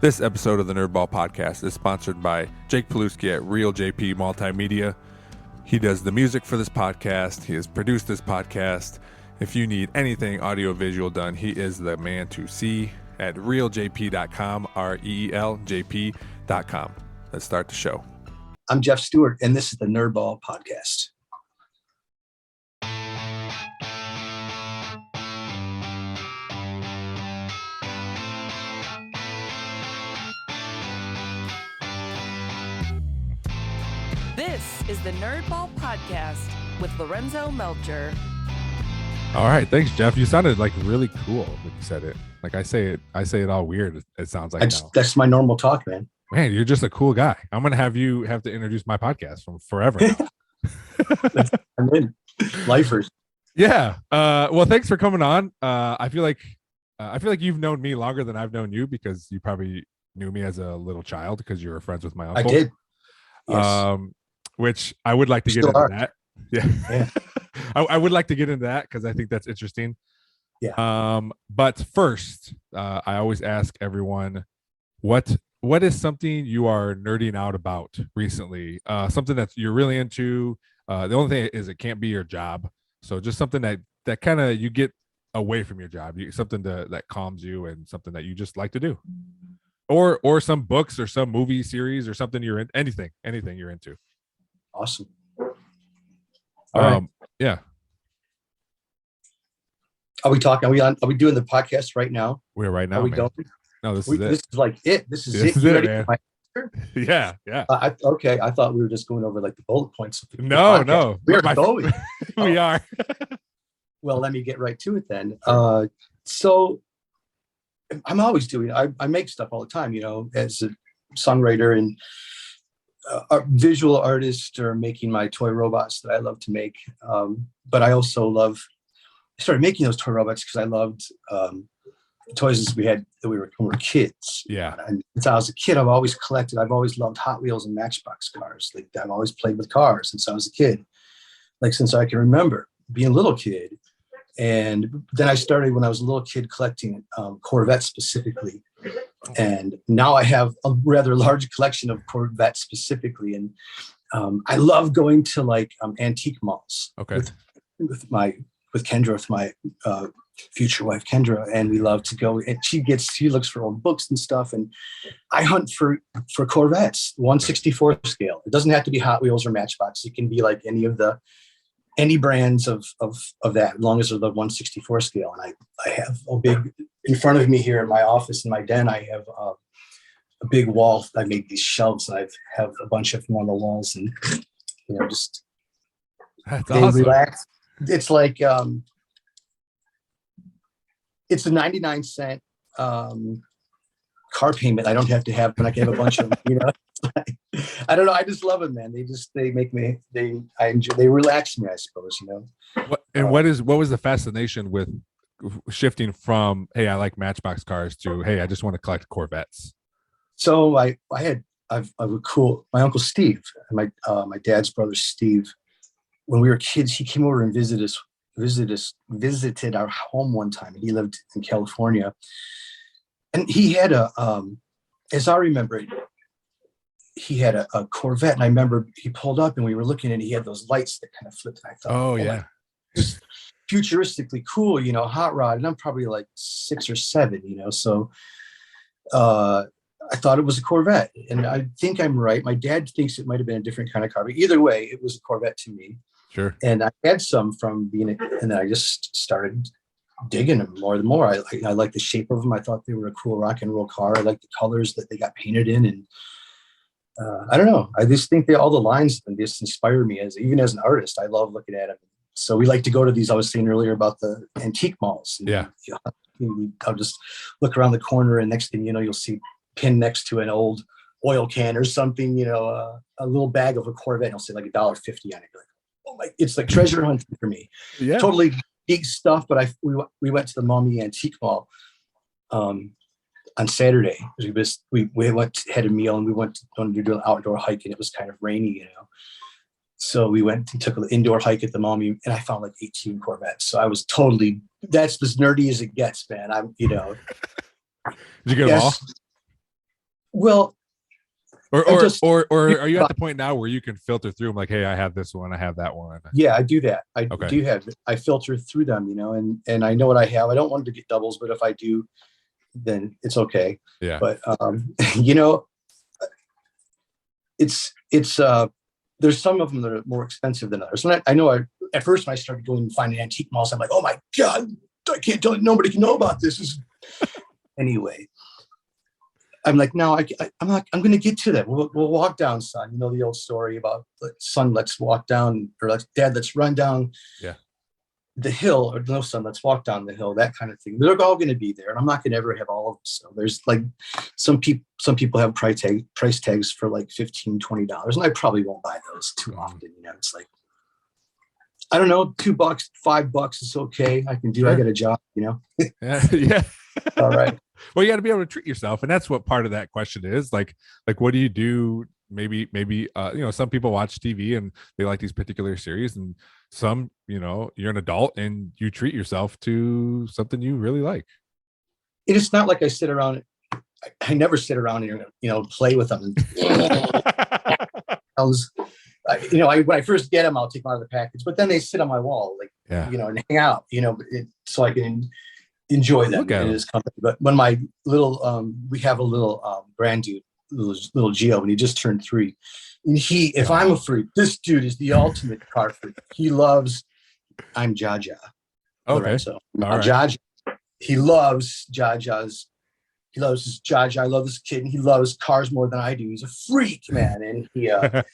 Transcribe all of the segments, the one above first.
This episode of the Nerdball Podcast is sponsored by Jake Paluski at Real JP Multimedia. He does the music for this podcast. He has produced this podcast. If you need anything audio-visual done, he is the man to see at realjp.com, REELJP.com. Let's start the show. I'm Jeff Stewart, and this is the Nerdball Podcast. This is the Nerdball Podcast with Lorenzo Melcher. All right, thanks, Jeff. You sounded like really cool when you said it. Like I say it all weird. It sounds like that's my normal talk, man. Man, you're just a cool guy. I'm gonna have to introduce my podcast from forever now. I'm in. Lifers. Yeah. Well, thanks for coming on. I feel like you've known me longer than I've known you because you probably knew me as a little child because you were friends with my uncle. I did. Yes. Which I would like to get into that. Yeah. I would like to get into that because I think that's interesting. Yeah. But first, I always ask everyone, what is something you are nerding out about recently? Something that you're really into. The only thing is it can't be your job. So just something that kind of you get away from your job. Something that calms you and something that you just like to do. Or some books or some movie series or something you're in, anything you're into. Awesome. All right. Yeah. Are we talking? Are we doing the podcast right now? We're right now. Are we man. going? No, this is it. This is like it. This is This it. is You it, ready man. for my Yeah. okay. I thought we were just going over like the bullet points of the No. We're going. We are. Well, let me get right to it then. So I'm always doing, I make stuff all the time, as a songwriter and a visual artist, or making my toy robots that I love to make. But I also started making those toy robots because I loved toys we had that when we were kids. Yeah. And since I was a kid, I've always loved Hot Wheels and Matchbox cars. Like I've always played with cars since I was a kid, like since I can remember being a little kid. And then I started when I was a little kid collecting Corvettes specifically. And now I have a rather large collection of Corvettes specifically. And I love going to like antique malls. Okay. With Kendra, with my future wife Kendra, and we love to go. And she looks for old books and stuff, and I hunt for Corvettes, 1/64 scale. It doesn't have to be Hot Wheels or Matchbox. It can be like any brands of that, as long as they're the 1/64 scale. And I have a big in front of me here in my office in my den. I have a big wall. I made these shelves. I have a bunch of them on the walls, and just That's they awesome. relax. It's like it's a 99-cent car payment I don't have to have, but I can have a bunch of them. I don't know. I just love them, man. They make me. I enjoy. They relax me, I suppose. What was the fascination with shifting from, hey, I like Matchbox cars to, hey, I just want to collect Corvettes? So I have a cool. My uncle Steve, my dad's brother Steve. When we were kids, he came over and visited our home one time. He lived in California, and he had as I remember it, he had a Corvette, and I remember he pulled up and we were looking and he had those lights that kind of flipped. And I thought, oh yeah, just futuristically cool, hot rod. And I'm probably like 6 or 7, so I thought it was a Corvette, and I think I'm right. My dad thinks it might have been a different kind of car, but either way, it was a Corvette to me. Sure. And I had some from being, and then I just started digging them more and more. I like the shape of them. I thought they were a cool rock and roll car. I like the colors that they got painted in, and I don't know. I just think all the lines just inspire me even as an artist. I love looking at them. So we like to go to these. I was saying earlier about the antique malls. Yeah. I'll just look around the corner, and next thing you know, you'll see pinned next to an old oil can or something. A little bag of a Corvette. It'll say like $1.50 on it. You're like, oh my! It's like treasure hunting for me. Yeah. Totally geek stuff. But we went to the Maumee Antique Mall on Saturday. We had a meal, and we wanted to do an outdoor hike, and it was kind of rainy, So we went and took an indoor hike at the Maumee, and I found like 18 Corvettes. So I was that's as nerdy as it gets, man. Did you get them all? Well, Or I or just or or are you at the point now where you can filter through them like, hey, I have this one, I have that one? yeah, I do that. I Okay. do have I filter through them, and I know what I have. I don't want to get doubles, but if I do, then it's okay. Yeah. But it's there's some of them that are more expensive than others. And I know at first when I started going and finding antique malls, I'm like, oh my God, I can't tell, nobody can know about this. Anyway, I'm like, no, I'm not, I'm going to get to that. We'll walk down, son. You know, the old story about son, let's walk down, or dad, let's run down the hill, or no, son, let's walk down the hill, that kind of thing. They're all going to be there. And I'm not going to ever have all of them. So there's like some people have price tags for like $15, $20. And I probably won't buy those too often. It's like, I don't know, $2, $5 is okay. I can do, I got a job, Yeah. All right. Well, you got to be able to treat yourself. And that's what part of that question is like, what do you do? Maybe, some people watch TV and they like these particular series, and some, you're an adult and you treat yourself to something you really like. It's not like I sit around. I never sit around and, play with them. When I first get them, I'll take them out of the package, but then they sit on my wall, like, and hang out, so I can enjoy them in his company. But when my little, we have a little grand dude, little Geo, and he just turned 3. And if I'm a freak, this dude is the ultimate car freak. He loves, I'm Jaja. Okay. Lorenzo. All right. Jaja. He loves Jaja's. He loves his Jaja. I love this kid, and he loves cars more than I do. He's a freak, man. And he's going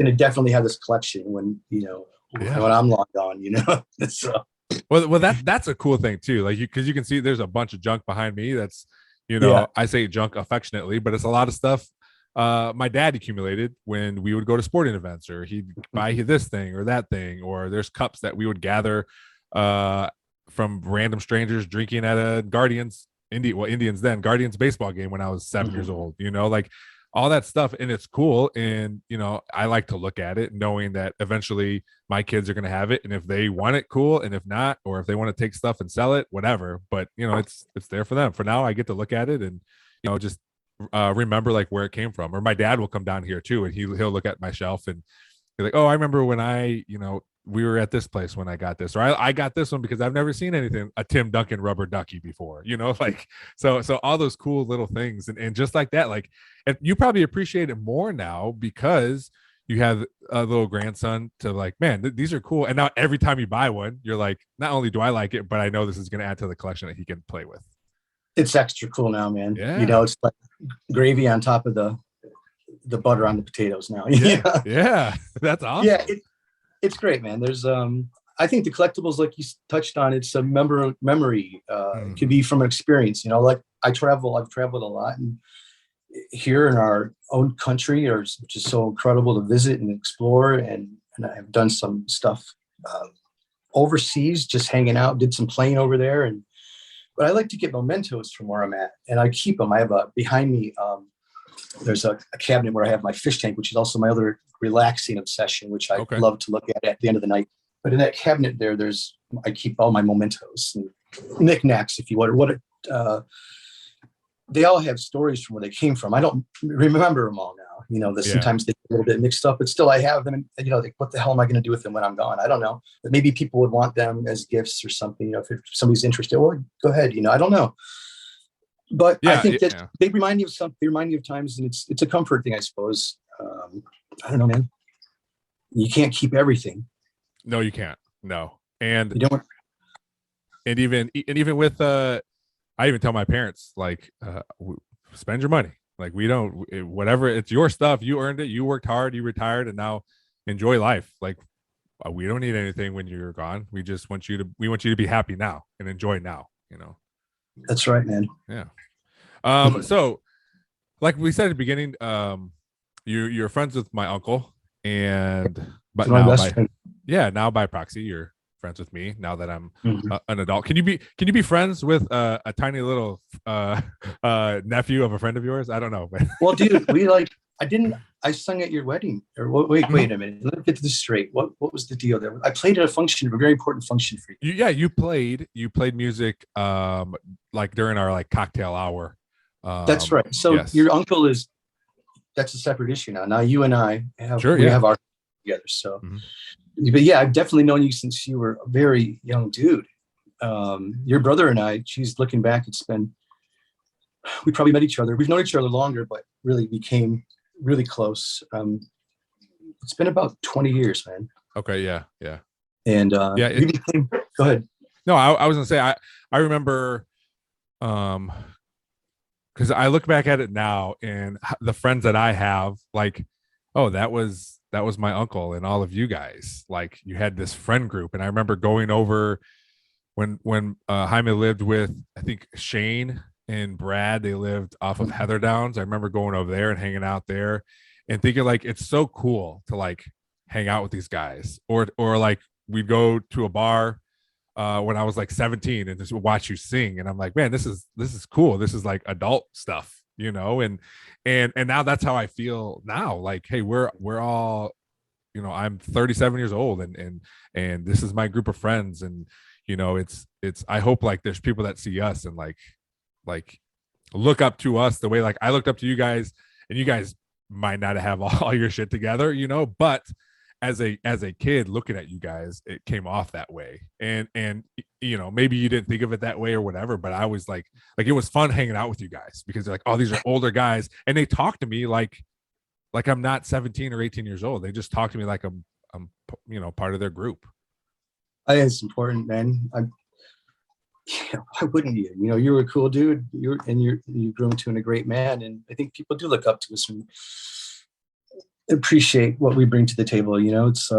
to definitely have this collection when, when I'm long gone, So. Well, that's a cool thing too. Like because you can see there's a bunch of junk behind me. That's, I say junk affectionately, but it's a lot of stuff my dad accumulated when we would go to sporting events, or he'd buy this thing or that thing, or there's cups that we would gather from random strangers drinking at a Guardians baseball game when I was 7 years old, like all that stuff. And it's cool. And, I like to look at it knowing that eventually my kids are going to have it. And if they want it, cool. And if not, or if they want to take stuff and sell it, whatever, but it's there for them. For now, I get to look at it and, just remember like where it came from. Or my dad will come down here too, and he'll look at my shelf and be like, oh, I remember when we were at this place when I got this, or I got this one because I've never seen a Tim Duncan rubber ducky before, like, so all those cool little things. And just like that, like, and you probably appreciate it more now because you have a little grandson to like, man, these are cool. And now every time you buy one, you're like, not only do I like it, but I know this is going to add to the collection that he can play with. It's extra cool now, man. Yeah. It's like gravy on top of the butter on the potatoes now. Yeah. That's awesome. Yeah. It's great, man. There's, I think the collectibles, like you touched on, it's a memory. It could be from an experience, like I've traveled a lot, and here in our own country, which is so incredible to visit and explore. And I've done some stuff overseas, just hanging out, did some playing over there. But I like to get mementos from where I'm at, and I keep them. I have behind me, there's a cabinet where I have my fish tank, which is also my other relaxing obsession, which I love to look at the end of the night. But in that cabinet there, I keep all my mementos and knickknacks, if you want. They all have stories from where they came from. I don't remember them all now. Sometimes they get a little bit mixed up, but still I have them. And, like, what the hell am I going to do with them when I'm gone? I don't know. But maybe people would want them as gifts or something. If somebody's interested, well, go ahead. I don't know. But I think that they remind you of something. They remind you of times, and it's a comfort thing, I suppose. I don't know, man. You can't keep everything. No, you can't. No, and you don't. And even with I even tell my parents, like, spend your money. Like, we don't, whatever, it's your stuff. You earned it. You worked hard. You retired, and now enjoy life. Like, we don't need anything when you're gone. We just want you to be happy now and enjoy now. That's right, man. Yeah. So, like we said at the beginning, you're friends with my uncle, but now by proxy, you're friends with me now that I'm an adult. Can you be friends with a tiny little nephew of a friend of yours? I don't know. Well, dude, I sung at your wedding. Or wait a minute. Let me get this straight. What was the deal there? I played at a very important function for you. Yeah, you played music like during our like cocktail hour. That's right. So yes. Your uncle is that's a separate issue now. Now you and I have Sure, we yeah. have our together. So, Mhm. but yeah, I've definitely known you since you were a very young dude. Your brother and I, she's looking back, we probably met each other. We've known each other longer, but really became really close. It's been about 20 years, man. Okay, yeah, yeah, And yeah. we became, go ahead. No, I was gonna say I remember, because I look back at it now and the friends that I have, like, oh, that was my uncle and all of you guys. Like, you had this friend group, and I remember going over when Jaime lived with, I think, Shane and Brad. They lived off of Heather Downs. I remember going over there and hanging out there and thinking, like, it's so cool to like hang out with these guys, or like we'd go to a bar when I was like 17 and just watch you sing, and I'm like, man, this is cool. This is like adult stuff, you know. And now that's how I feel now. Like, hey, we're all, you know, I'm 37 years old, and this is my group of friends, and you know, it's I hope like there's people that see us and like look up to us the way like I looked up to you guys, and you guys might not have all your shit together, you know, but as a kid looking at you guys, it came off that way. And you know, maybe you didn't think of it that way or whatever, but I was like it was fun hanging out with you guys, because they're like, oh, these are older guys, and they talk to me like I'm not 17 or 18 years old. They just talk to me like I'm you know, part of their group. I think it's important, man. Why wouldn't you? You know, you were a cool dude. You grew into a great man, and I think people do look up to us and appreciate what we bring to the table. You know, it's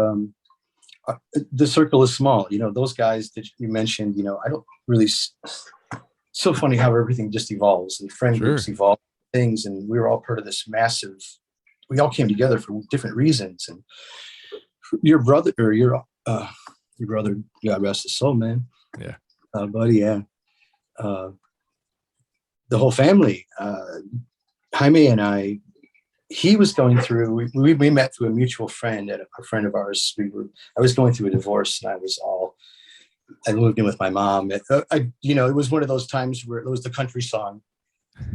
the circle is small. You know, those guys that you mentioned. You know, I don't really. So funny how everything just evolves, and friend groups evolve things, and we were all part of this massive. We all came together for different reasons, and your brother, God rest his soul, man. Yeah. Buddy, yeah. The whole family, Jaime and I, he was going through, we met through a mutual friend and a friend of ours. I was going through a divorce, and I moved in with my mom. You know, it was one of those times where it was the country song,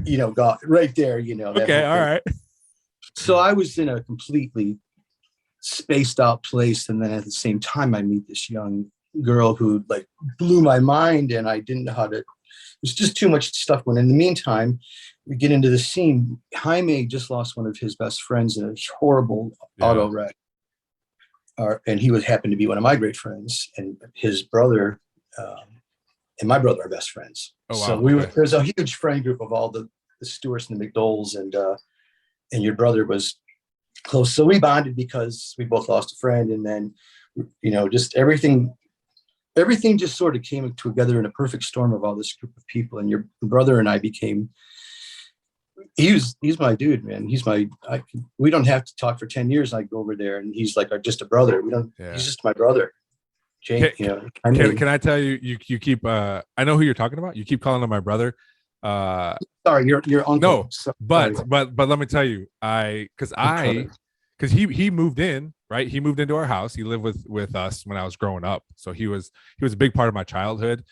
you know, got right there, you know. Okay. All right. So I was in a completely spaced out place. And then at the same time, I meet this young girl who like blew my mind, and I didn't know how to, there's just too much stuff going. In the meantime, we get into the scene. Jaime just lost one of his best friends in a horrible auto wreck. And he happened to be one of my great friends, and his brother and my brother are best friends. Oh, wow. So there's a huge friend group of all the Stewarts and the McDoles, and your brother was close. So we bonded because we both lost a friend. And then, you know, just everything just sort of came together in a perfect storm of all this group of people. And your brother and I became, he's my dude, man. We don't have to talk for 10 years. I go over there and he's like just a brother. He's just my brother. Jake, you know, can I tell you, you keep, I know who you're talking about. You keep calling him my brother. Sorry, your uncle. No, sorry. but let me tell you, because he moved in, right? He moved into our house. He lived with us when I was growing up. So he was a big part of my childhood.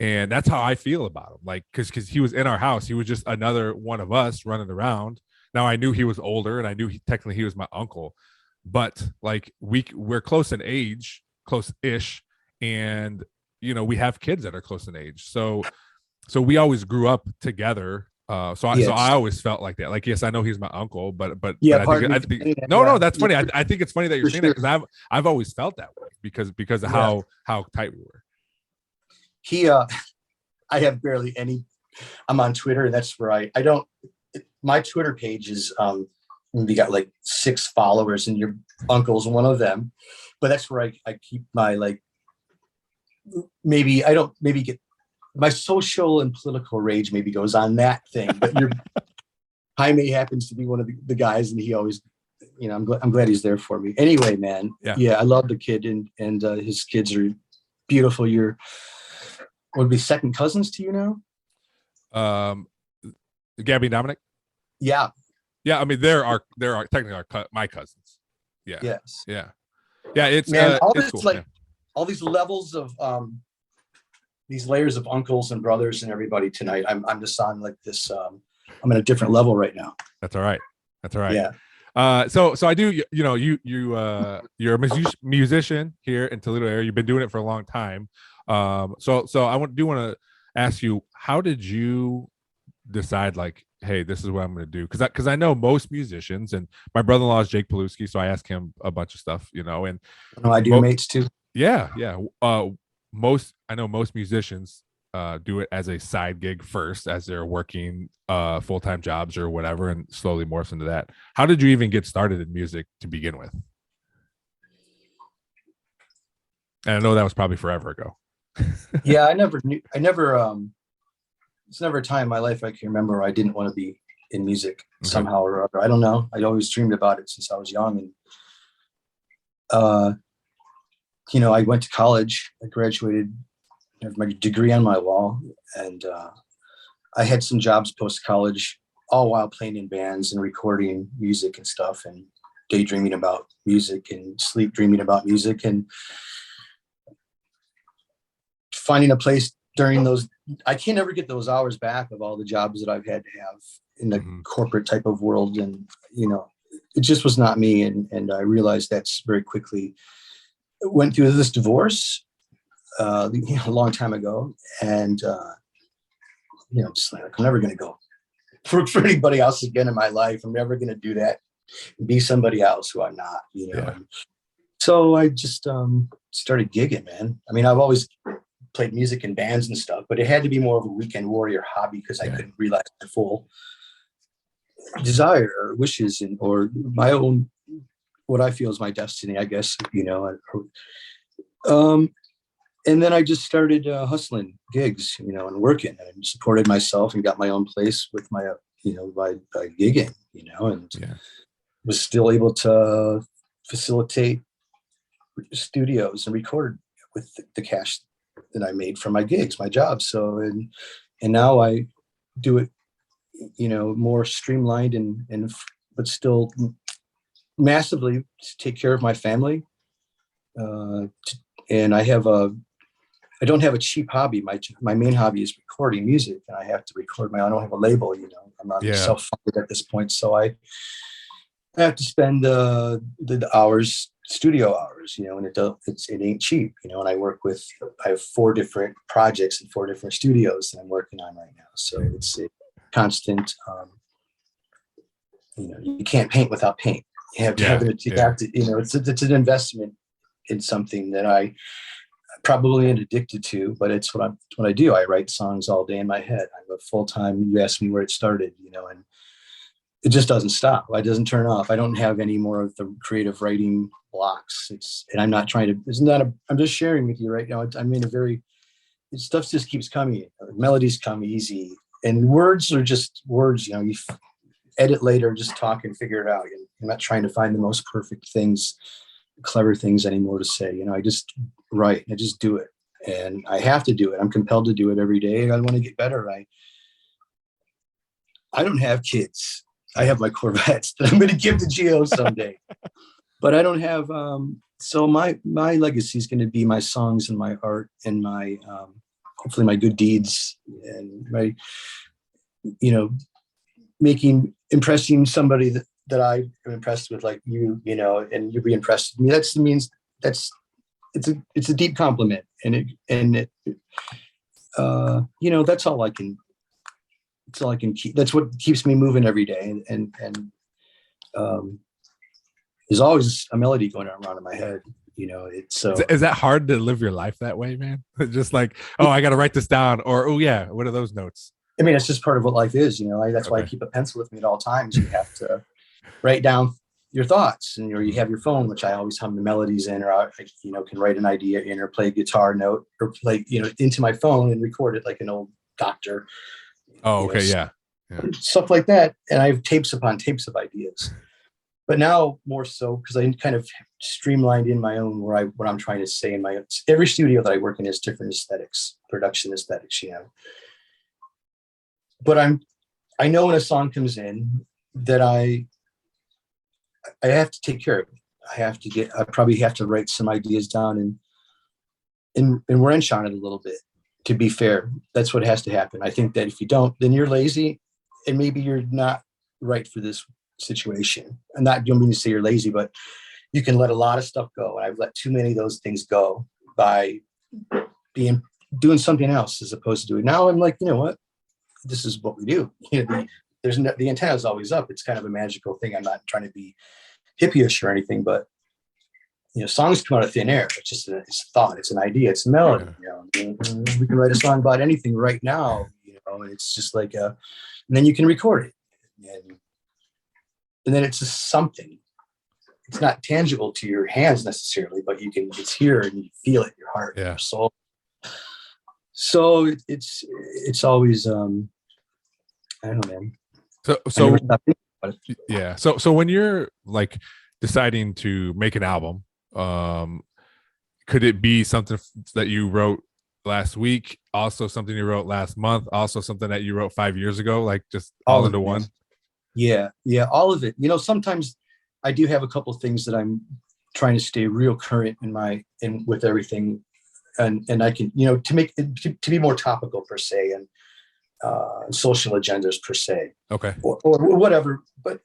And that's how I feel about him. Like, because he was in our house. He was just another one of us running around. Now I knew he was older, and I knew technically he was my uncle, but like we're close in age, close-ish. And, you know, we have kids that are close in age. So we always grew up together. So I always felt like that. Like, yes, I know he's my uncle, but yeah, I think no, that's funny. I think it's funny that you're saying that, because I've always felt that way because of how tight we were. I have barely any. I'm on Twitter, and that's where I don't. My Twitter page is we got like 6 followers, and your uncle's one of them. But that's where I keep my like. Maybe get. My social and political rage maybe goes on that thing, but Jaime happens to be one of the guys, and he always, you know, I'm glad he's there for me. Anyway, man, yeah, I love the kid, and his kids are beautiful. Would be second cousins to you now? Gabby and Dominic. Yeah. I mean, there are technically my cousins. Yeah. Yes. Yeah. It's man. it's cool. Like all these levels of these layers of uncles and brothers and everybody tonight. I'm just on like this. I'm at a different level right now. That's all right. That's all right. Yeah. So I do, you're a musician here in Toledo area. You've been doing it for a long time. So I want to ask you, how did you decide, like, hey, this is what I'm going to do? Because I know most musicians, and my brother-in-law is Jake Paluski, so I ask him a bunch of stuff, and No, I do mates too. yeah. I know most musicians do it as a side gig first, as they're working full-time jobs or whatever, and slowly morphs into that. How did you even get started in music to begin with? And I know that was probably forever ago. Yeah, it's never a time in my life I can remember I didn't want to be in music somehow or other. I don't know. I always dreamed about it since I was young. And I went to college. I graduated, I have my degree on my wall, and I had some jobs post-college, all while playing in bands and recording music and stuff, and daydreaming about music and sleep dreaming about music, and finding a place during those. I can't ever get those hours back of all the jobs that I've had to have in the corporate type of world. And, it just was not me. And I realized that's very quickly. Went through this divorce a long time ago, and just like, I'm never going to go for anybody else again in my life. I'm never going to do that, be somebody else who I'm not. Yeah. So I just started gigging, man. I mean, I've always played music in bands and stuff, but it had to be more of a weekend warrior hobby because I couldn't realize my full desire or wishes or my own, what I feel is my destiny, I guess, and then I just started hustling gigs, and working, and supported myself and got my own place with my, by gigging, and was still able to facilitate studios and record with the cash that I made from my gigs, my jobs. So, and now I do it, more streamlined but still massively to take care of my family. And I don't have a cheap hobby. My main hobby is recording music, and I have to record I don't have a label, I'm not self-funded at this point. So I have to spend the hours, studio hours, and it ain't cheap, and I have 4 different projects and 4 different studios that I'm working on right now. So it's a constant, you can't paint without paint. You have to have it's an investment in something that I probably am addicted to, but it's what I do. I write songs all day in my head. I'm a full-time, you asked me where it started, and it just doesn't stop. It doesn't turn off. I don't have any more of the creative writing blocks. And I'm not trying to, I'm just sharing with you right now. I'm in stuff just keeps coming. Melodies come easy, and words are just words, you edit later, just talk and figure it out. I'm not trying to find the most perfect things, clever things anymore to say. I just write. I just do it, and I have to do it. I'm compelled to do it every day. I want to get better. I don't have kids. I have my Corvettes that I'm going to give to Geo someday, but I don't have. So my legacy is going to be my songs and my art and my hopefully my good deeds and my impressing somebody that I am impressed with, like you, and you'll be impressed with me. It's a deep compliment, and that's all I can. It's all I can keep. That's what keeps me moving every day, and there's always a melody going around in my head. It's so. Is that hard to live your life that way, man? Just like, oh, I got to write this down, or oh yeah, what are those notes? I mean, it's just part of what life is, that's why I keep a pencil with me at all times. You have to write down your thoughts, and you have your phone, which I always hum the melodies in, or I can write an idea in, or play a guitar note, or play, into my phone and record it like an old doctor. Oh, okay. Yeah. Stuff like that. And I have tapes upon tapes of ideas, but now more so because I kind of streamlined in my own what I'm trying to say in every studio that I work in has different aesthetics, production aesthetics, but I know when a song comes in that I have to take care of it. I probably have to write some ideas down and wrench on it a little bit, to be fair. That's what has to happen. I think that if you don't, then you're lazy, and maybe you're not right for this situation. And not, don't mean to say you're lazy, but you can let a lot of stuff go. And I've let too many of those things go by doing something else as opposed to doing. Now I'm like, you know what? This is what we do. You know, the antenna is always up. It's kind of a magical thing. I'm not trying to be hippie-ish or anything, but you know, songs come out of thin air. It's just it's a thought. It's an idea. It's a melody. You know, we can write a song about anything right now. You know, and it's just like and then you can record it, and then it's just something. It's not tangible to your hands necessarily, but you can. It's here and you feel it in your heart, your soul. So it's always I don't know, man. So yeah. So when you're like deciding to make an album, could it be something that you wrote last week, also something you wrote last month, also something that you wrote 5 years ago, like just all into one? Yeah, all of it. You know, sometimes I do have a couple of things that I'm trying to stay real current in with everything, and I can, you know, to make it to be more topical per se, and social agendas per se. Okay. Or whatever, but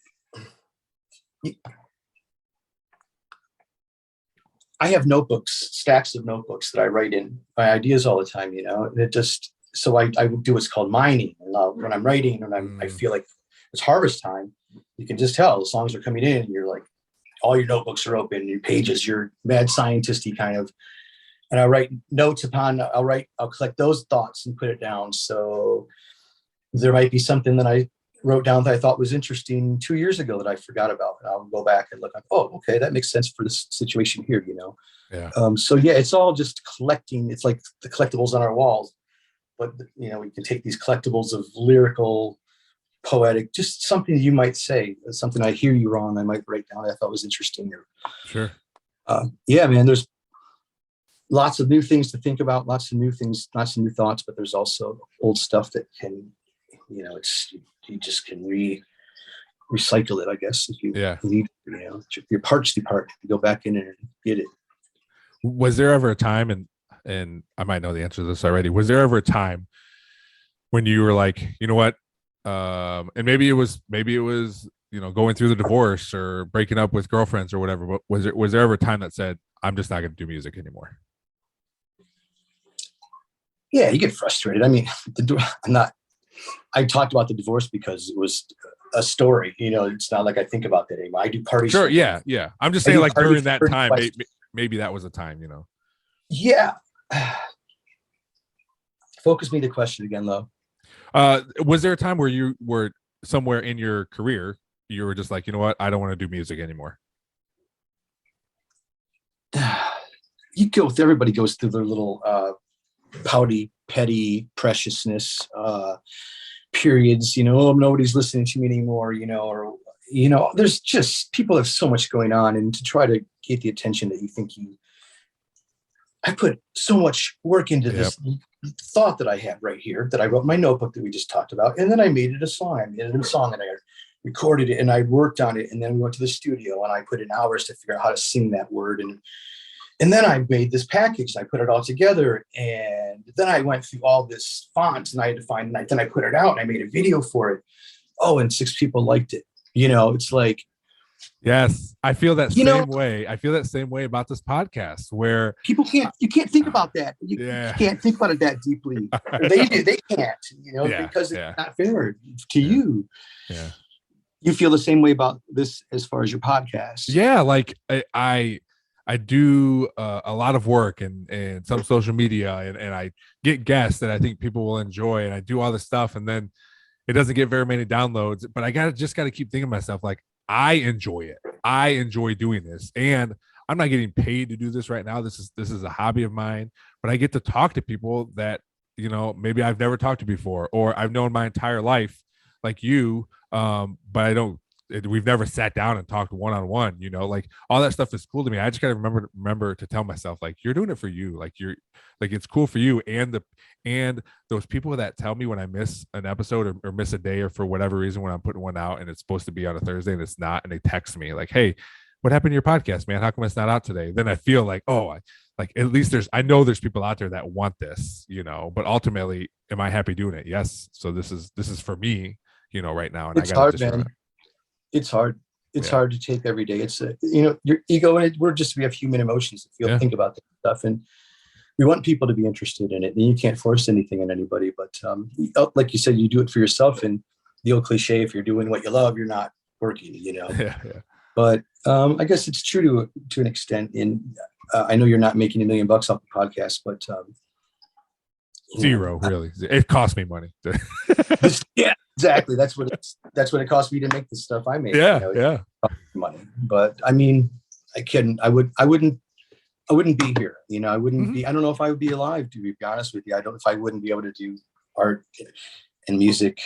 I have notebooks, stacks of notebooks that I write in my ideas all the time, you know, and it just, so I do what's called mining. And when I'm writing and I feel like it's harvest time, you can just tell the songs are coming in and you're like, all your notebooks are open, your pages, you're mad scientist-y kind of, and I write notes I'll collect those thoughts and put it down. So there might be something that I wrote down that I thought was interesting 2 years ago that I forgot about. And I'll go back and look like, oh, okay, that makes sense for this situation here, you know? Yeah. So yeah, it's all just collecting. It's like the collectibles on our walls, but you know, we can take these collectibles of lyrical, poetic, just something you might say, something I hear you wrong, I might write down that I thought was interesting. Sure. Yeah, man, there's lots of new things to think about, lots of new thoughts, but there's also old stuff that can, you know, you just can recycle it, I guess, if you need, you know, your parts depart, you go back in and get it. Was there ever a time, and I might know the answer to this already, was there ever a time when you were like, you know what, and maybe it was, you know, going through the divorce or breaking up with girlfriends or whatever, but was there ever a time that said, I'm just not going to do music anymore? Yeah, you get frustrated. I mean, I talked about the divorce because it was a story, you know, it's not like I think about that anymore. I do parties. Sure. Yeah. I'm just saying, like, during that time, maybe that was a time, you know? Yeah. Focus me the question again, though. Was there a time where you were somewhere in your career, you were just like, you know what, I don't want to do music anymore? Everybody goes through their little pouty, petty preciousness periods, you know, oh, nobody's listening to me anymore, you know, or, you know, there's just, people have so much going on, and to try to get the attention that you think I put so much work into this thought that I have right here, that I wrote in my notebook that we just talked about, and then I made it a song. I made it a song, and I recorded it, and I worked on it, and then we went to the studio, and I put in hours to figure out how to sing that word, and then I made this package, and I put it all together, and then I went through all this fonts, and I had to find, and then I put it out, and I made a video for it. Oh, and 6 people liked it. You know, it's like, yes, I feel that same way. I feel that same way about this podcast, where people you can't think about that. You can't think about it that deeply. They can't, you know, because it's not fair to you. Yeah. You feel the same way about this as far as your podcast. Yeah. Like I do a lot of work and some social media, and I get guests that I think people will enjoy, and I do all this stuff, and then it doesn't get very many downloads, but I just got to keep thinking to myself, like, I enjoy it. I enjoy doing this, and I'm not getting paid to do this right now. This is a hobby of mine, but I get to talk to people that, you know, maybe I've never talked to before, or I've known my entire life, like you, but we've never sat down and talked one-on-one, you know, like all that stuff is cool to me. I just got to remember to tell myself, like, you're doing it for you. Like, it's cool for you. And those people that tell me when I miss an episode or miss a day, or for whatever reason, when I'm putting one out and it's supposed to be on a Thursday and it's not, and they text me like, hey, what happened to your podcast, man? How come it's not out today? Then I feel like, oh, like at least I know there's people out there that want this, you know, but ultimately, am I happy doing it? Yes. So this is for me, you know, right now. And it's hard, man. It's hard. It's Yeah. hard to take every day. It's your ego and we have human emotions that feel, think about this stuff, and we want people to be interested in it. And you can't force anything on anybody, but like you said, you do it for yourself. And the old cliche, if you're doing what you love, you're not working, Yeah. But I guess it's true to an extent. I know you're not making $1 million off the podcast, but zero, really. It cost me money. yeah, exactly. That's what it cost me to make the stuff I make. Yeah. Money. But I mean, I wouldn't be here. I wouldn't be. I don't know if I would be alive, to be honest with you. I don't. If I wouldn't be able to do art and music.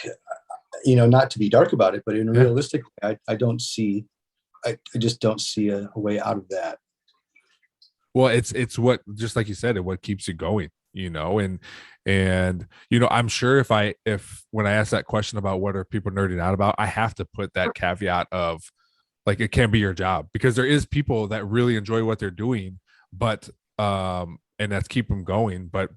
Not to be dark about it, but in a realistic way, I don't see. I just don't see a way out of that. Well, it's what, just like you said, what keeps you going, and I'm sure if when I ask that question about what are people nerding out about, I have to put that caveat of like, it can be your job, because there is people that really enjoy what they're doing, but and that's keep them going. But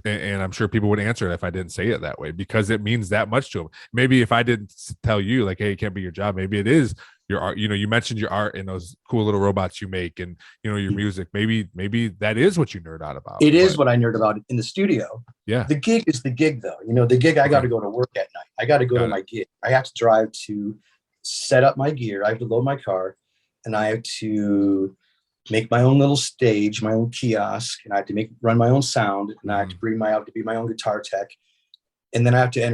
and I'm sure people would answer it if I didn't say it that way, because it means that much to them. Maybe if I didn't tell you like, hey, it can't be your job, maybe it is your art. You mentioned your art and those cool little robots you make, and your music. Maybe that is what you nerd out about. It is what I nerd about in the studio. Yeah. The gig is the gig, though. The gig, I got to go to work at night. I got to go to my gig. I have to drive to set up my gear. I have to load my car, and I have to make my own little stage, my own kiosk, and I have to run my own sound, and I have to be my own guitar tech. And then I have to be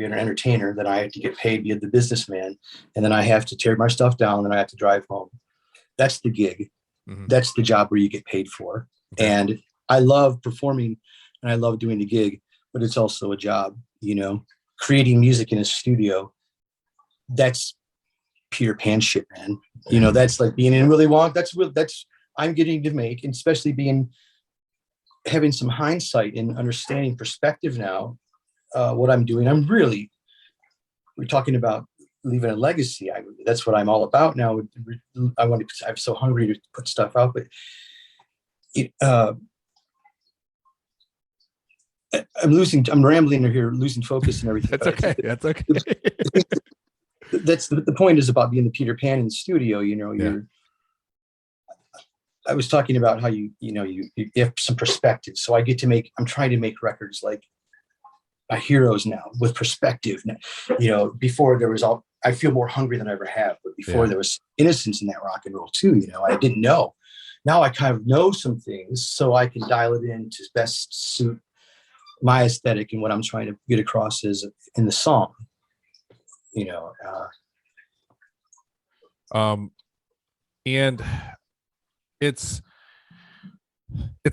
an entertainer. Then I have to get paid, be the businessman. And then I have to tear my stuff down, and I have to drive home. That's the gig. Mm-hmm. That's the job where you get paid for. Okay. And I love performing and I love doing the gig, but it's also a job, creating music in a studio. That's Peter Pan shit, man. That's like being in Willy Wonka. That's I'm getting to make, and especially having some hindsight and understanding perspective now. What I'm doing, we're talking about leaving a legacy. That's what I'm all about now. I'm so hungry to put stuff out, but I'm rambling here, losing focus and everything. That's okay. That's okay. That's the point, is about being the Peter Pan in the studio. I was talking about how you have some perspective. So I'm trying to make records like my heroes now with perspective. Before there was I feel more hungry than I ever have, but before there was innocence in that rock and roll too. I didn't know. Now I kind of know some things, so I can dial it in to best suit my aesthetic and what I'm trying to get across is in the song. And it's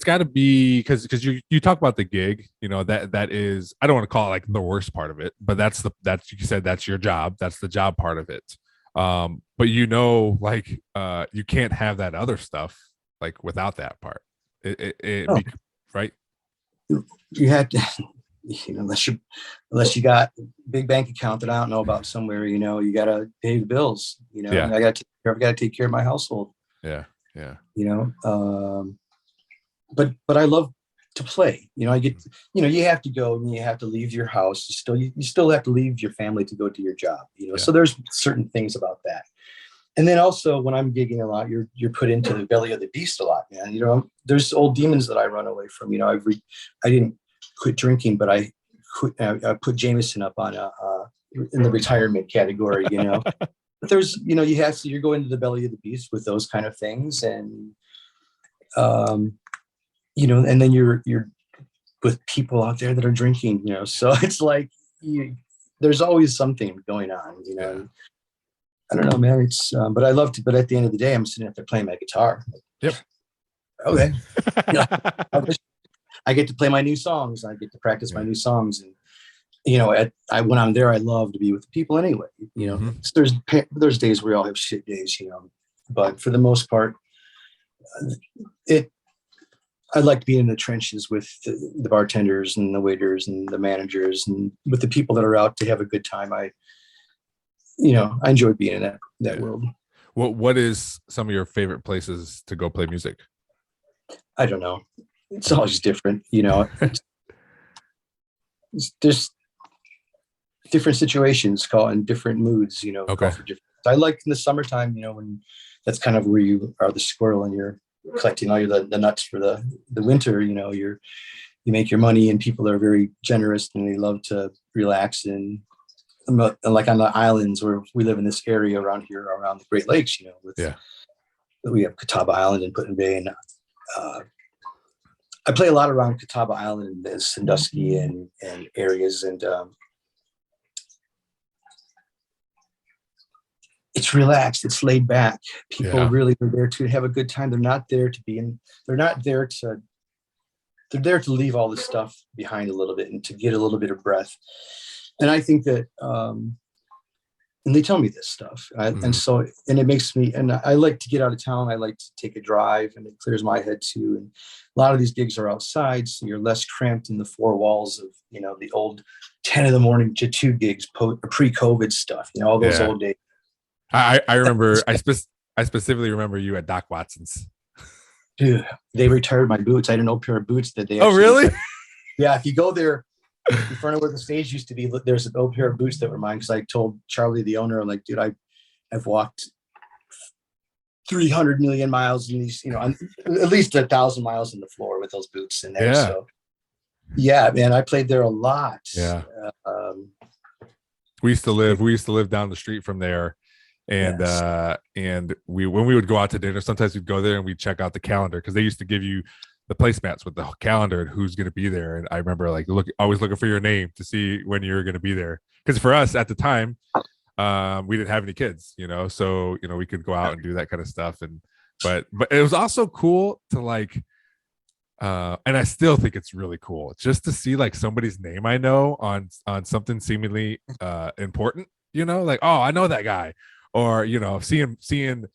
got to be because you talk about the gig, that is, I don't want to call it like the worst part of it, but that's you said that's your job, that's the job part of it. But you can't have that other stuff like without that part. Right? You had to, unless you got a big bank account that I don't know about somewhere, you got to pay the bills. I got to take care of my household. Yeah. But I love to play. You have to go and you have to leave your house. You still have to leave your family to go do your job. So there's certain things about that. And then also when I'm gigging a lot, you're put into the belly of the beast a lot, man. There's old demons that I run away from. I didn't quit drinking, but I put Jameson up on in the retirement category. But there's you're going to the belly of the beast with those kind of things, and and then you're with people out there that are drinking, so it's like there's always something going on, I don't know, man. It's but I love to, but at the end of the day, I'm sitting up there playing my guitar. Yep. Okay. I get to play my new songs. I get to practice my new songs. And, when I'm there, I love to be with people anyway. So there's days where we all have shit days, but for the most part, I like being in the trenches with the bartenders and the waiters and the managers and with the people that are out to have a good time. I enjoy being in that world. What is some of your favorite places to go play music? I don't know. It's always different, There's different situations call in different moods, okay. For different I like in the summertime, when that's kind of where you are the squirrel and you're collecting all the nuts for the winter. You make your money, and people are very generous and they love to relax. And like on the islands where we live in this area around here, around the Great Lakes, we have Catawba Island and Put in Bay, and I play a lot around Catawba Island and Sandusky and areas, and it's relaxed, it's laid back. People really are there to have a good time. They're not there to be in. They're there to leave all this stuff behind a little bit and to get a little bit of breath. And I think that, and they tell me this stuff, and it makes me, and I like to get out of town. I like to take a drive, and it clears my head too. And a lot of these gigs are outside, so you're less cramped in the four walls of, the old 10 in the morning to 2 gigs, pre-COVID stuff, all those old days. I remember, I specifically remember you at Doc Watson's. Dude, they retired my boots. I had an old pair of boots that they. Oh, really? Yeah, if you go there, in front of where the stage used to be, there's an old pair of boots that were mine, because I told Charlie, the owner, I'm like, dude, I've walked 300 million miles in these, at least 1,000 miles in the floor with those boots in there. Yeah. So, yeah, man, I played there a lot. Yeah. We used to live down the street from there. And and when we would go out to dinner, sometimes we'd go there and we'd check out the calendar, because they used to give you the placemats with the calendar and who's going to be there. And I remember always looking for your name to see when you were going to be there. Because for us at the time, we didn't have any kids, so we could go out and do that kind of stuff. And but it was also cool to and I still think it's really cool just to see somebody's name I know on something seemingly important. Oh, I know that guy. Or seeing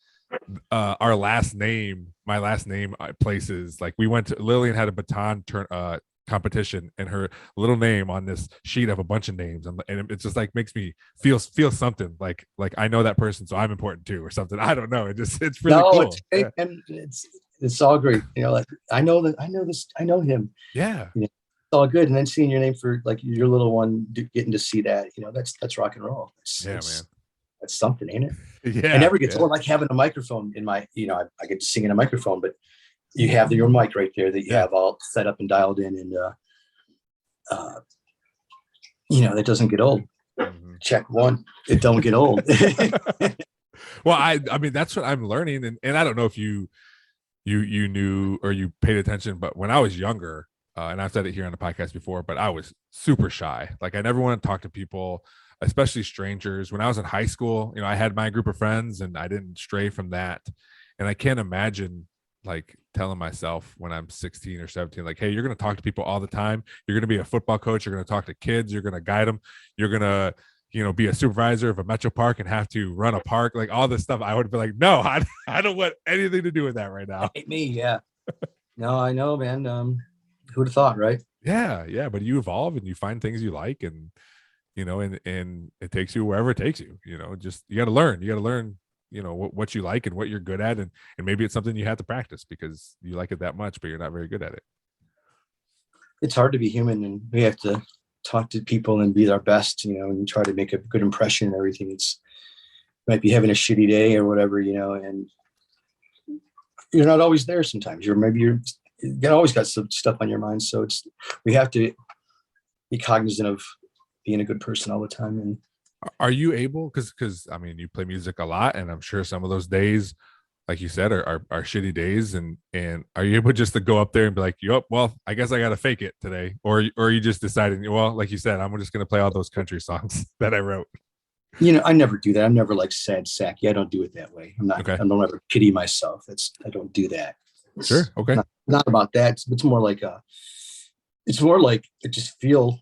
our last name, my last name places. Like we went to, Lillian had a baton turn competition, and her little name on this sheet of a bunch of names, and it just makes me feel something like I know that person, so I'm important too, or something. I don't know. It's really cool. It's great, and it's all great. I know him. Yeah. It's all good, and then seeing your name for your little one, getting to see that, that's rock and roll. Man. That's something, ain't it? Yeah. It never gets old. Like having a microphone in my, I get to sing in a microphone, but you have your mic right there that you have all set up and dialed in, and that doesn't get old. Mm-hmm. Check one, it don't get old. Well, I mean that's what I'm learning, and I don't know if you knew or you paid attention, but when I was younger, and I've said it here on the podcast before, but I was super shy. I never wanted to talk to people, especially strangers. When I was in high school, I had my group of friends, and I didn't stray from that. And I can't imagine telling myself when I'm 16 or 17, hey, you're going to talk to people all the time. You're going to be a football coach. You're going to talk to kids. You're going to guide them. You're going to, be a supervisor of a metro park and have to run a park, all this stuff. I would be no, I don't want anything to do with that right now. Hate me. Yeah. No, I know, man. Who'd have thought, right? Yeah. But you evolve and you find things you like, and and it takes you wherever it takes you. Just you got to learn what you like and what you're good at, and maybe it's something you have to practice because you like it that much, but you're not very good at it. It's hard to be human, and we have to talk to people and be our best, and try to make a good impression and everything. It's might be having a shitty day or whatever, and you're not always there sometimes. You always got some stuff on your mind. So we have to be cognizant of being a good person all the time. And are you able, because I mean, you play music a lot, and I'm sure some of those days, like you said, are shitty days, and are you able just to go up there and be yep, well, I guess I got to fake it today, or are you just deciding, well, like you said, I'm just going to play all those country songs that I wrote? I never do that. I'm never sad sacky. I don't do it that way. I'm not. Okay. I don't ever pity myself. I don't do that. Sure. Okay. Not about that. It's more like it just feel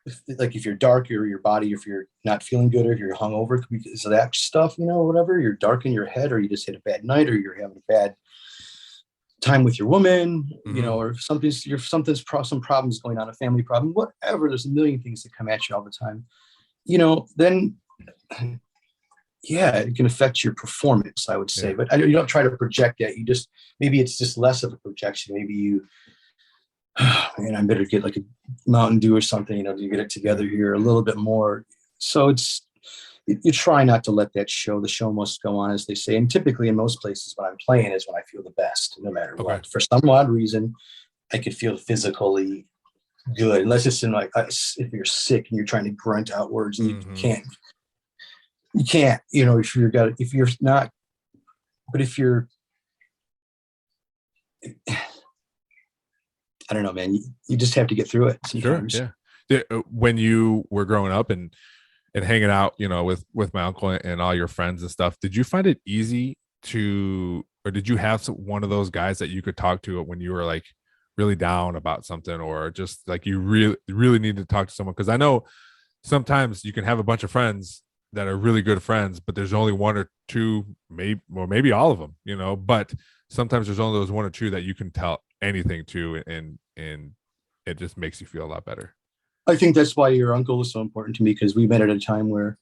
if you're dark or your body, if you're not feeling good, or if you're hungover because of that stuff, or whatever, you're dark in your head, or you just had a bad night, or you're having a bad time with your woman, or some problems going on, a family problem, whatever. There's a million things that come at you all the time. Then it can affect your performance, I would say. But you don't try to project that. Maybe it's just less of a projection. Maybe you, I better get a Mountain Dew or something, to get it together here a little bit more. So you try not to let that show. The show must go on, as they say. And typically in most places when I'm playing is when I feel the best, no matter what. For some odd reason, I could feel physically good, unless it's in like, if you're sick and you're trying to grunt out words and you can't, if you're not, but if you're, I don't know, man, you just have to get through it sometimes. Sure, yeah. When you were growing up and hanging out, with my uncle and all your friends and stuff, did you find it easy or did you have one of those guys that you could talk to when you were like really down about something, or just like you really need to talk to someone? Because I know sometimes you can have a bunch of friends that are really good friends, but there's only one or two, maybe all of them, but sometimes there's only those one or two that you can tell anything to, and it just makes you feel a lot better. I think that's why your uncle was so important to me, because we met at a time where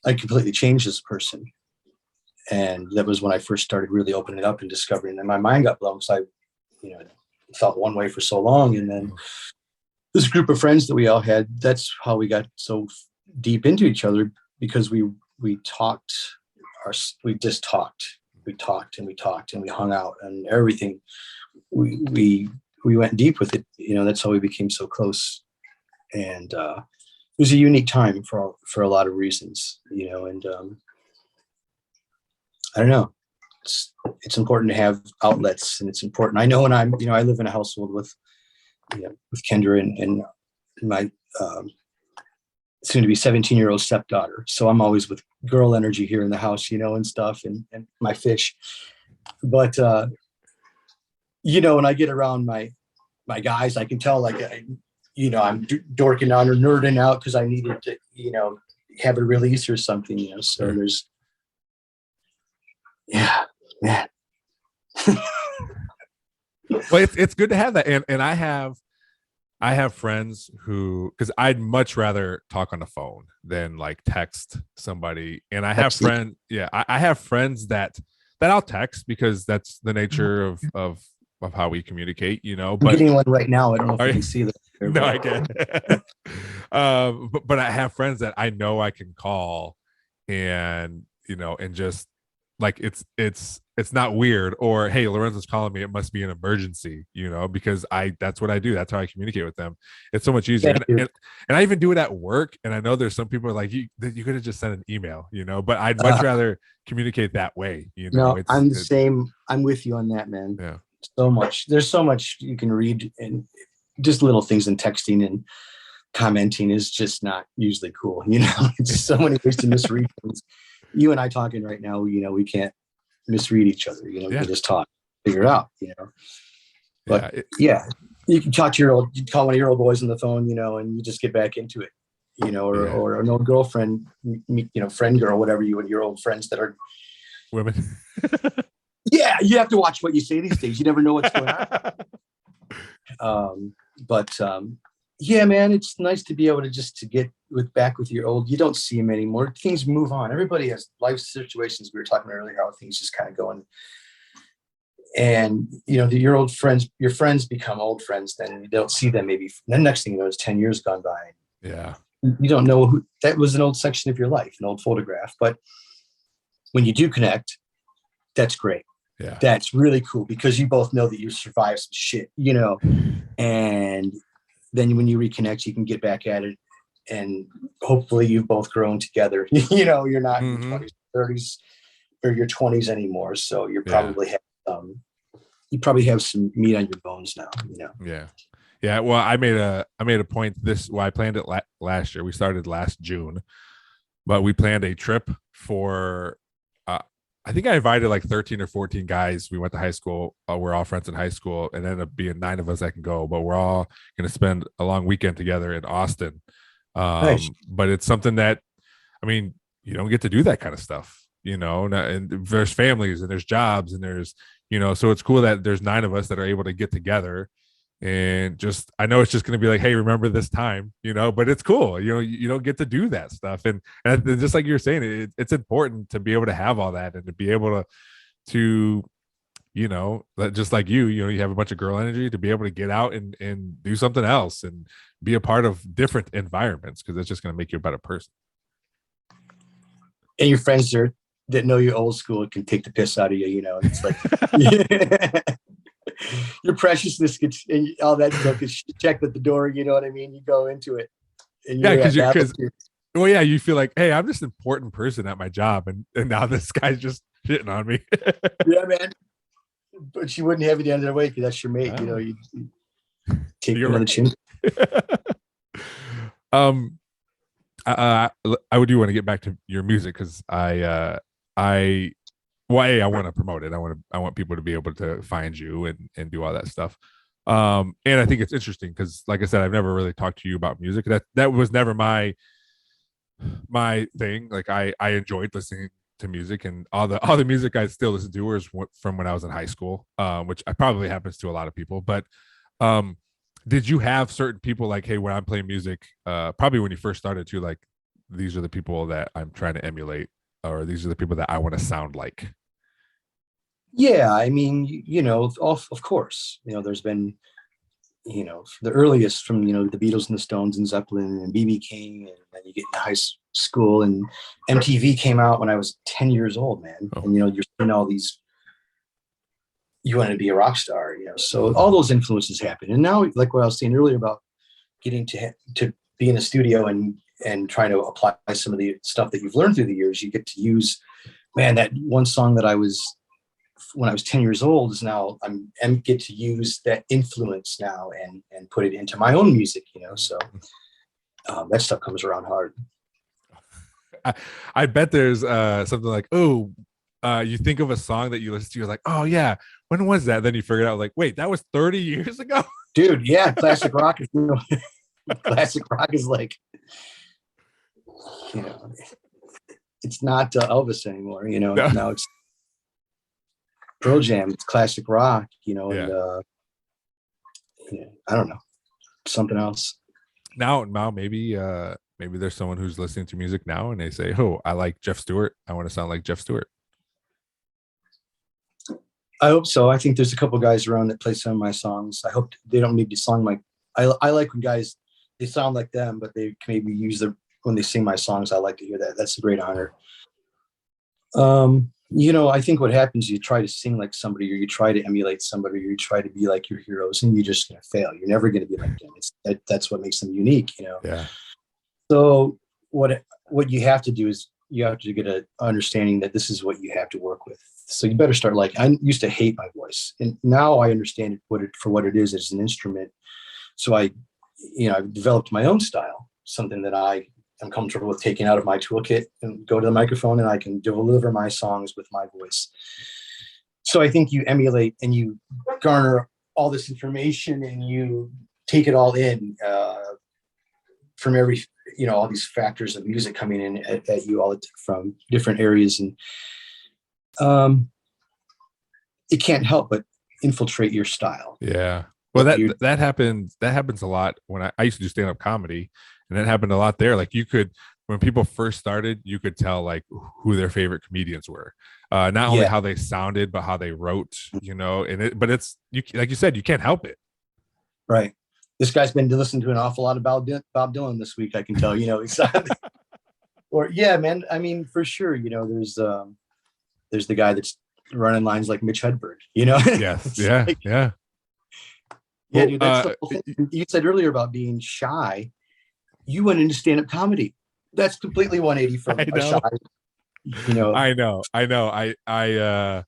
I completely changed as a person. And that was when I first started really opening up and discovering, and my mind got blown, because I, felt one way for so long. And then this group of friends that we all had, that's how we got so deep into each other, because we talked, we just talked, we talked and we talked and we hung out and everything. We went deep with it. That's how we became so close. And it was a unique time for a lot of reasons, and I don't know. It's important to have outlets, and it's important. I know when I live in a household with Kendra and my soon to be 17-year-old stepdaughter. So I'm always with girl energy here in the house, and stuff, and my fish. But, when I get around my guys, I can tell, like, I'm dorking out or nerding out because I needed to, have a release or something, so there's, yeah, man. Well, it's good to have that. And I have friends who, because I'd much rather talk on the phone than like text somebody. And I have friends, I have friends that I'll text, because that's the nature of how we communicate, But I'm getting one right now. I don't know if you can see that. No, I can't. But I have friends that I know I can call, and and just like it's not weird, or hey, Lorenzo's calling me, it must be an emergency, because that's what I do. That's how I communicate with them. It's so much easier. And I even do it at work. And I know there's some people like, you could have just sent an email, but I'd much rather communicate that way. No, I'm the same. I'm with you on that, man. Yeah. There's so much you can read, and just little things in texting and commenting is just not usually cool. It's so many ways to misread things. You and I talking right now, we can't misread each other. We can just talk, figure it out. But you can talk to you call one of your old boys on the phone, and you just get back into it, or an old girlfriend, friend girl, whatever you and your old friends that are women. Yeah, you have to watch what you say these days. You never know what's going on. Yeah, man, it's nice to be able to get back with your old. You don't see them anymore. Things move on. Everybody has life situations. We were talking earlier how things just kind of go on. And your old friends, your friends become old friends. Then you don't see them. Maybe then next thing you know, it's 10 years gone by. Yeah, you don't know who that was. An old section of your life, an old photograph. But when you do connect, that's great. Yeah, that's really cool, because you both know that you survived some shit, and then when you reconnect, you can get back at it, and hopefully you've both grown together. You're not in your 20s, 30s, or your 20s anymore. So you probably have some meat on your bones now. Yeah. Well, I made a point I planned it last year. We started last June, but we planned a trip for. I think I invited like 13 or 14 guys. We went to high school. We're all friends in high school, and ended up being 9 of us that can go. But we're all going to spend a long weekend together in Austin. Nice. But it's something that, you don't get to do that kind of stuff, and there's families and there's jobs and there's, so it's cool that there's 9 of us that are able to get together. And I know it's just going to be like, hey, remember this time, but it's cool. You don't get to do that stuff. And just like you're saying, it's important to be able to have all that, and to be able to just like you have a bunch of girl energy, to be able to get out and do something else and be a part of different environments, because it's just going to make you a better person. and your friends are that know you old school can take the piss out of you, you know. And it's like your preciousness gets and all that stuff gets checked at the door. You know what I mean? You go into it, and Yeah, you're because well, yeah, you feel like, hey, I'm just an important person at my job, and now this guy's just shitting on me. yeah, man. But you wouldn't have it the end of the way because that's your mate. You know, you take You're him on the chin. I do want to get back to your music because I want to promote it. I want people to be able to find you and do all that stuff. And I think it's interesting because, like I said, I've never really talked to you about music. That was never my thing. Like I enjoyed listening to music, and all the music I still listen to is from when I was in high school, which probably happens to a lot of people. But did you have certain people like, hey, when I'm playing music, probably when you first started too, like these are the people that I'm trying to emulate, or these are the people that I want to sound like? Yeah, I mean, you know, of course, you know, there's been, you know, the earliest from, you know, the Beatles and the Stones and Zeppelin and BB King, and then you get into high school and MTV came out when I was 10 years old, man. Oh. And, you know, you're seeing all these, you want to be a rock star, you know, so all those influences happen. And now, like what I was saying earlier about getting to be in the studio and trying to apply some of the stuff that you've learned through the years, you get to use, man, that one song that I was, when I was 10 years old is now I'm get to use that influence now and put it into my own music, you know, so that stuff comes around hard. I bet there's something like, oh, you think of a song that you listen to, you're like, oh yeah, when was that? Then you figure it out, like, wait, that was 30 years ago. Dude, yeah, classic rock is, you know, classic rock is like, you know, it's not Elvis anymore, you know. No. Now it's Pearl Jam, it's classic rock, you know. Yeah. And yeah, I don't know, something else. Now maybe there's someone who's listening to music now and they say, oh, I like Jeff Stewart, I want to sound like Jeff Stewart. I hope so. I think there's a couple guys around that play some of my songs. I hope they don't need to song like I like when guys, they sound like them, but they can maybe use when they sing my songs. I like to hear that. That's a great honor. You know, I think what happens, you try to sing like somebody, or you try to emulate somebody, or you try to be like your heroes, and you're just going to fail. You're never going to be like them. That's what makes them unique, you know? Yeah. So what you have to do is you have to get an understanding that this is what you have to work with. So you better start like, I used to hate my voice, and now I understand for what it is as an instrument. So I've developed my own style, something that I'm comfortable with taking out of my toolkit and go to the microphone, and I can deliver my songs with my voice. So I think you emulate and you garner all this information and you take it all in from every, you know, all these factors of music coming in at you all from different areas. And it can't help but infiltrate your style. Yeah. Well, that happens a lot when I used to do stand-up comedy, and that happened a lot there. Like when people first started, you could tell like who their favorite comedians were. Not only how they sounded, but how they wrote, you know, but it's like you said, you can't help it. Right. This guy's been listening to an awful lot of Bob Dylan this week, I can tell, you know. Or yeah, man. I mean, for sure, you know, there's the guy that's running lines like Mitch Hedberg, you know. Yes. Yeah. Like, yeah. Yeah, dude, that's the whole thing. You said earlier about being shy. You went into stand-up comedy. That's completely 180 from a shy. You know. I know. I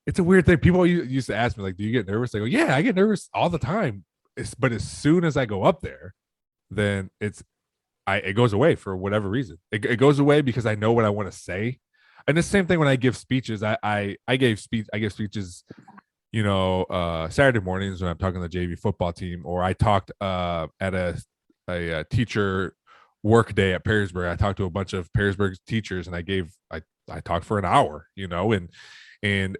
it's a weird thing. People used to ask me, like, do you get nervous? I go, yeah, I get nervous all the time. But as soon as I go up there, then it goes away for whatever reason. It goes away because I know what I want to say. And the same thing when I give speeches. I give speeches, you know, Saturday mornings when I'm talking to the JV football team, or I talked at a teacher work day at Perrysburg. I talked to a bunch of Perrysburg teachers, and I talked for an hour, you know,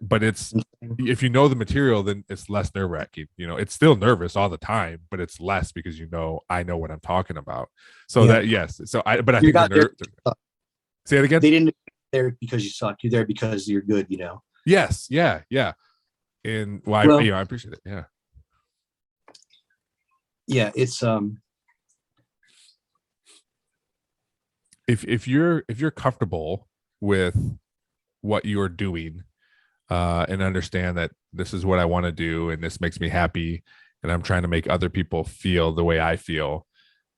but it's, if you know the material, then it's less nerve-wracking. You know, it's still nervous all the time, but it's less because, you know, I know what I'm talking about. So that, yes. So I think say it again. They didn't there because you suck. You're there because you're good, you know? Yes. Yeah. Yeah. And I appreciate it. Yeah. Yeah. It's, if you're comfortable with what you're doing, and understand that this is what I want to do and this makes me happy, and I'm trying to make other people feel the way I feel,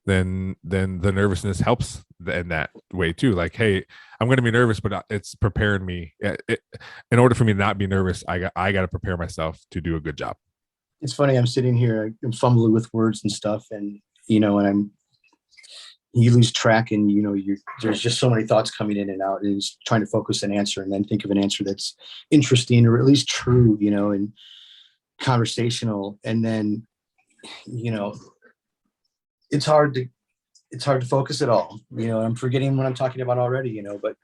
then the nervousness helps in that way too. Like, hey, I'm going to be nervous, but it's preparing me. In order for me to not be nervous, I got to prepare myself to do a good job. It's funny. I'm sitting here, I'm fumbling with words and stuff, and you lose track, and there's just so many thoughts coming in and out, and it's trying to focus an answer and then think of an answer that's interesting or at least true, and conversational. And then, it's hard to focus at all. I'm forgetting what I'm talking about already, but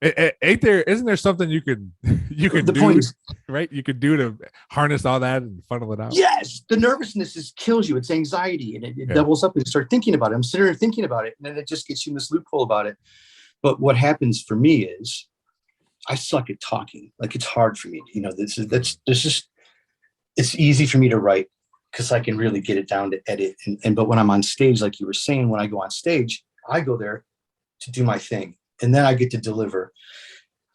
isn't there something you could the do, point is, right? You could do to harness all that and funnel it out. yes, the nervousness kills you. It's anxiety, and it doubles up, and you start thinking about it. I'm sitting there thinking about it, and then it just gets you in this loophole about it. But what happens for me is I suck at talking. Like, it's hard for me. It's easy for me to write because I can really get it down to edit. But when I'm on stage, like you were saying, when I go on stage, I go there to do my thing, and then I get to deliver.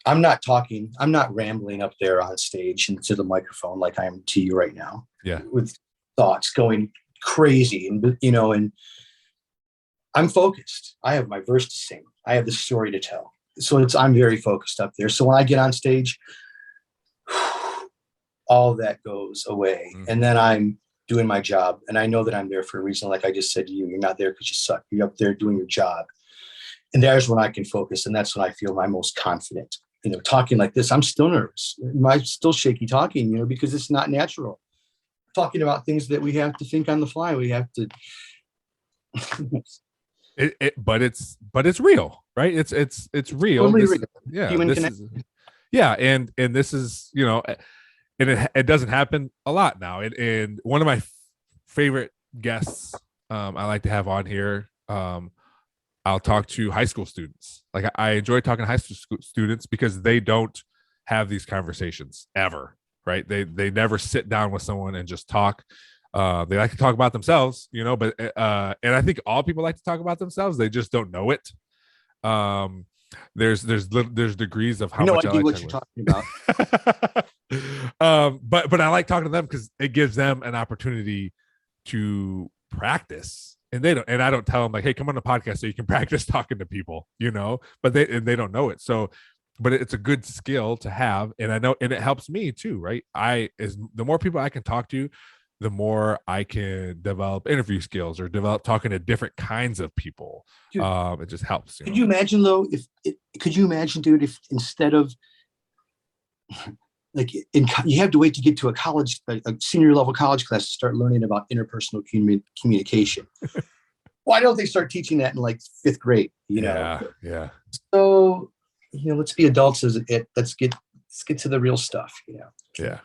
I'm not talking. I'm not rambling up there on stage into the microphone like I am to you right now. Yeah. With thoughts going crazy, and I'm focused. I have my verse to sing. I have the story to tell. So I'm very focused up there. So when I get on stage, all that goes away. Mm-hmm. And then I'm doing my job. And I know that I'm there for a reason. Like I just said to you, you're not there because you suck. You're up there doing your job. And there's when I can focus. And that's when I feel my most confident. Talking like this, I'm still nervous. I'm still shaky talking, because it's not natural. Talking about things that we have to think on the fly. We have to. But it's real, right? It's real. Totally real. Yeah. Human this connection. is, yeah. And this is, and it doesn't happen a lot now. And one of my favorite guests I like to have on here, I'll talk to high school students. Like, I enjoy talking to high school students because they don't have these conversations ever, right? They never sit down with someone and just talk. They like to talk about themselves, but and I think all people like to talk about themselves. They just don't know it. There's degrees of how much I like what you're talking about. But I like talking to them because it gives them an opportunity to practice. And I don't tell them like, hey, come on the podcast so you can practice talking to people, but they don't know it. So, but it's a good skill to have. And I know, and it helps me too, right? The more people I can talk to, the more I can develop interview skills or develop talking to different kinds of people. Dude, it just helps. Could you imagine though, dude, if instead of like you have to wait to get to a senior level college class to start learning about interpersonal communication. Why don't they start teaching that in like 5th grade? Yeah. So, let's be adults let's get to the real stuff, Yeah.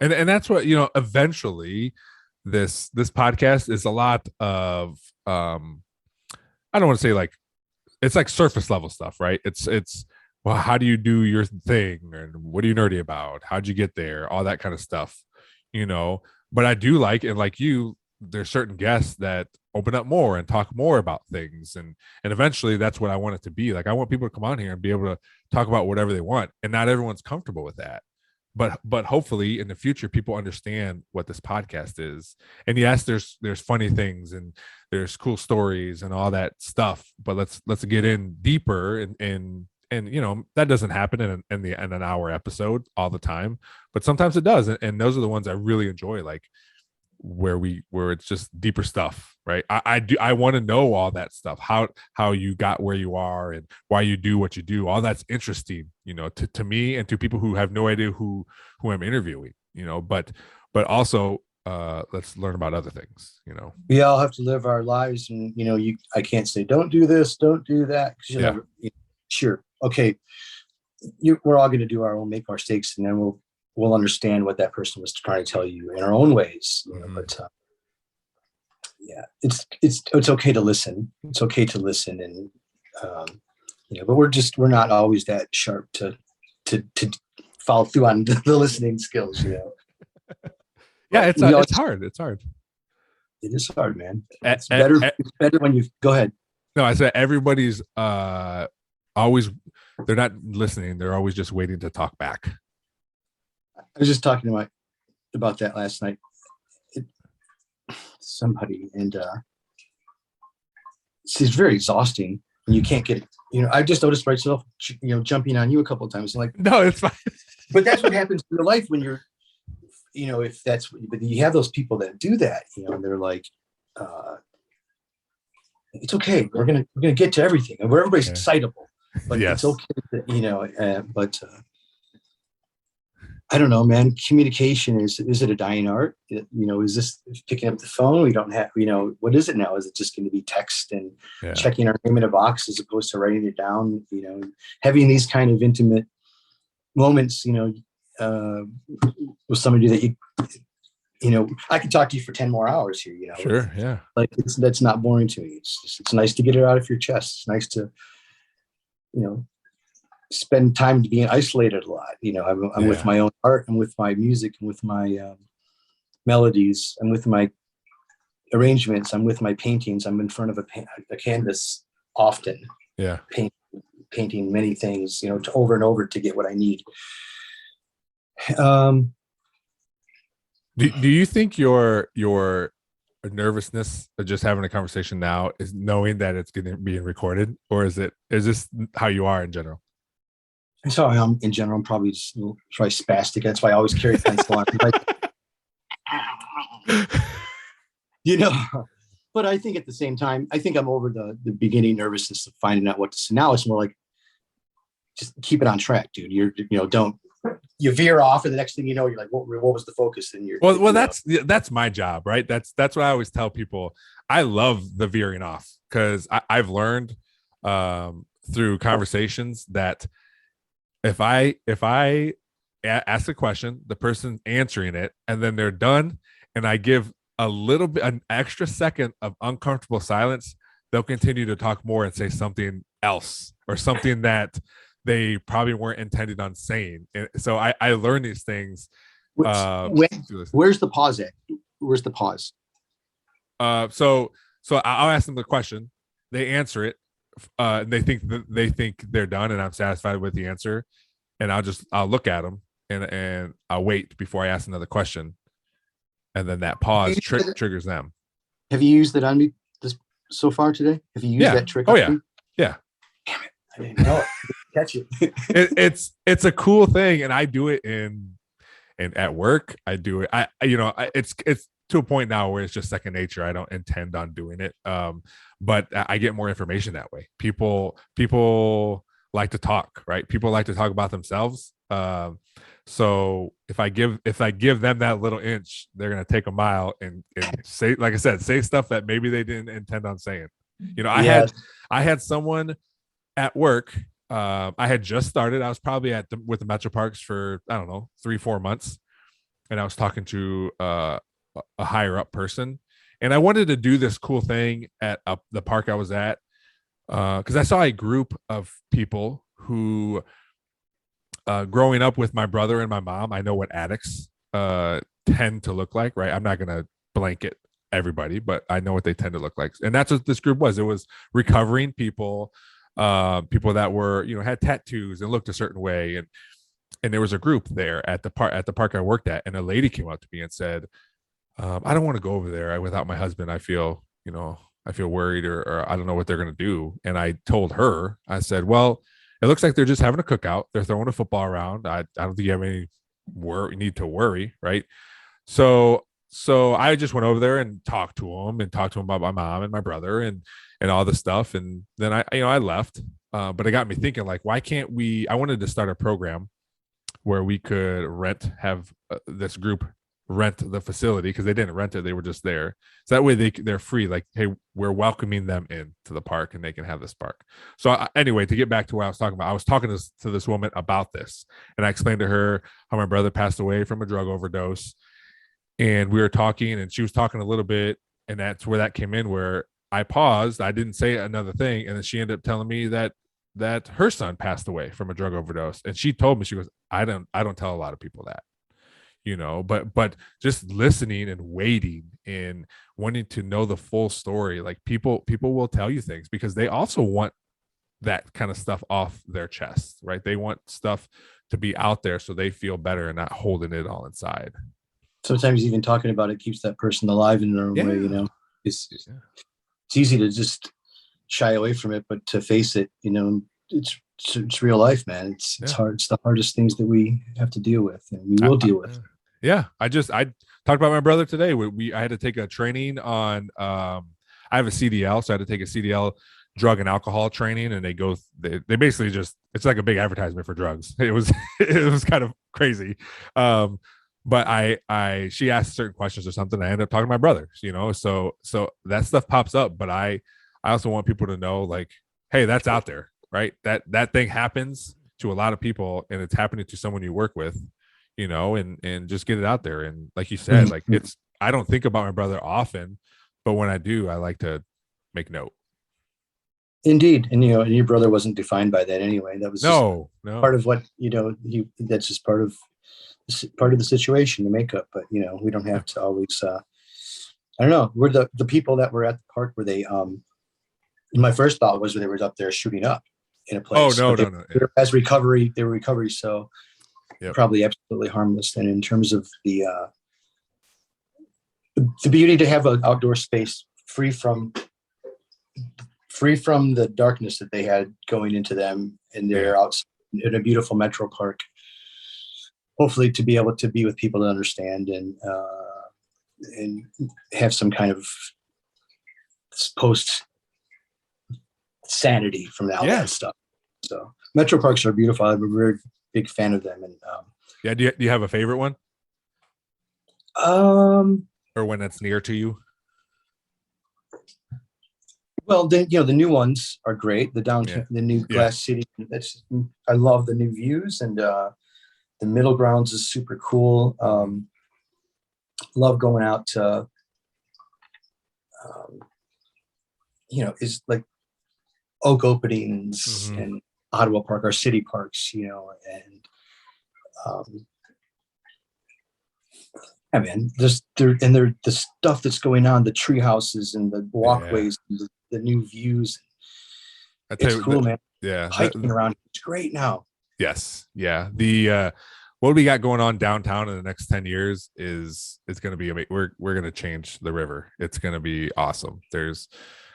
And that's what, eventually this podcast is a lot of, I don't want to say like, it's like surface level stuff, right? It's, well, how do you do your thing? And what are you nerdy about? How'd you get there? All that kind of stuff, but I do like, and like you, there's certain guests that open up more and talk more about things. And eventually that's what I want it to be. Like, I want people to come on here and be able to talk about whatever they want. And not everyone's comfortable with that. But hopefully in the future, people understand what this podcast is. And yes, there's funny things and there's cool stories and all that stuff. But let's get in deeper and that doesn't happen in an hour episode all the time. But sometimes it does, and those are the ones I really enjoy. Like where it's just deeper stuff, right? I want to know all that stuff, how you got where you are and why you do what you do. All that's interesting, to me and to people who have no idea who I'm interviewing, but also let's learn about other things, We all have to live our lives, and I can't say don't do this, don't do that, because sure, okay, we're all going to make our mistakes, and then we'll understand what that person was trying to tell you in our own ways. But it's okay to listen. It's okay to listen, and but we're not always that sharp to follow through on the listening skills. Yeah, it's hard. It's hard. It is hard, man. It's better when you go ahead. No, I said everybody's always, they're not listening. They're always just waiting to talk back. I was just talking to about that last night. Somebody, and it's very exhausting, and you can't get, I just noticed myself, jumping on you a couple of times. Like, no, it's fine. But that's what happens in your life when you're, if that's, but you have those people that do that, and they're like, it's okay. We're gonna get to everything, and everybody's excitable, but yes. it's okay. But I don't know, man. Communication is it a dying art? Is this picking up the phone? We don't have, what is it now? Is it just going to be text and checking our name in a box as opposed to writing it down? Having these kind of intimate moments, with somebody that I could talk to you for 10 more hours here. Sure, yeah. Like that's not boring to me. It's nice to get it out of your chest. It's nice to, spend time being isolated a lot. I'm with my own art, I'm with my music, I'm with my melodies, I'm with my arrangements, I'm with my paintings. I'm in front of a canvas often. Yeah. Painting many things, to over and over to get what I need. Do you think your nervousness of just having a conversation now is knowing that it's going to be recorded, or is this how you are in general? That's how I am in general. I'm probably just spastic. That's why I always carry a pencil on. But I think at the same time, I think I'm over the beginning nervousness of finding out what to say. Now it's more like, just keep it on track, dude. Don't veer off, and the next thing you know, you're like, what was the focus? And well, that's my job, right? That's what I always tell people. I love the veering off, because I've learned through conversations that if I ask a question, the person answering it, and then they're done, and I give an extra second of uncomfortable silence, they'll continue to talk more and say something else, or something that they probably weren't intended on saying. And so I learned these things. Where's the pause at? Where's the pause? So I'll ask them the question, they answer it, and they think they're done, and I'm satisfied with the answer, and I'll look at them, and I'll wait before I ask another question, and then that pause triggers them. Have you used that on me so far today? Have you used that trick? Oh yeah. Yeah. Damn it, I didn't know it. Catch it. It's a cool thing, and I do it in at work. I do it. It's to a point now where it's just second nature. I don't intend on doing it. But I get more information that way. People like to talk, right? People like to talk about themselves. So if I give them that little inch, they're gonna take a mile and say, like I said, say stuff that maybe they didn't intend on saying. I had someone at work. I had just started. I was probably with the Metro Parks for, I don't know, 3-4 months, and I was talking to a higher up person, and I wanted to do this cool thing at the park I was at, because I saw a group of people who, growing up with my brother and my mom, I know what addicts tend to look like, right? I'm not gonna blanket everybody, but I know what they tend to look like, and that's what this group was. It was recovering people. People that were, had tattoos and looked a certain way, and there was a group there at the park I worked at, and a lady came up to me and said, I don't want to go over there without my husband. I feel worried, or I don't know what they're going to do. And I told her, I said, well, it looks like they're just having a cookout. They're throwing a football around. I don't think you have any need to worry, right? So I just went over there and talked to him about my mom and my brother and all this stuff. And then I left, but it got me thinking, like, why can't I wanted to start a program where we could have this group rent the facility, because they didn't rent it. They were just there. So that way they're free. Like, hey, we're welcoming them in to the park, and they can have this park. So anyway, to get back to what I was talking about, I was talking to this woman about this, and I explained to her how my brother passed away from a drug overdose. And we were talking, and she was talking a little bit, and that's where that came in, where I paused. I didn't say another thing, and then she ended up telling me that her son passed away from a drug overdose. And she told me, she goes, I don't tell a lot of people that, but just listening and waiting and wanting to know the full story. Like, people will tell you things because they also want that kind of stuff off their chest, right? They want stuff to be out there so they feel better and not holding it all inside. Sometimes even talking about it keeps that person alive in their own way, you know. It's easy to just shy away from it, but to face it, you know, it's real life, man. It's hard. It's the hardest things that we have to deal with, and we will deal with. Yeah, I talked about my brother today. I had to take a training on. I have a CDL, so I had to take a CDL drug and alcohol training, and they basically just, it's like a big advertisement for drugs. It was kind of crazy. But she asked certain questions or something. I ended up talking to my brother, you know, so that stuff pops up. But I also want people to know, like, hey, that's out there, right? That thing happens to a lot of people, and it's happening to someone you work with, you know, and just get it out there. And like you said, like, I don't think about my brother often, but when I do, I like to make note. Indeed. And, you know, your brother wasn't defined by that anyway. That was no part of what, you know, that's just part of the situation, the makeup. But, you know, we don't have to always, I don't know. We're the people that were at the park where they, my first thought was they were up there shooting up in a place. Oh, no. They were recovery. So probably absolutely harmless. And in terms of the beauty to have an outdoor space free from the darkness that they had going into them, and they're out in a beautiful metro park, hopefully to be able to be with people to understand and have some kind of post sanity from all that stuff. So metro parks are beautiful. I'm a very big fan of them. And do you have a favorite one? Or one that's near to you? Well, the new ones are great. The downtown, the new Glass City. I love the new views, and the middle grounds is super cool. Love going out to, you know, is like Oak openings and Ottawa Park, our city parks, you know, and I mean, the stuff that's going on, the tree houses and the walkways, and the new views. It's cool, man. Yeah, hiking around, it's great now. Yes, yeah. The what we got going on downtown in the next 10 years is going to be amazing. We're going to change the river. It's going to be awesome. There's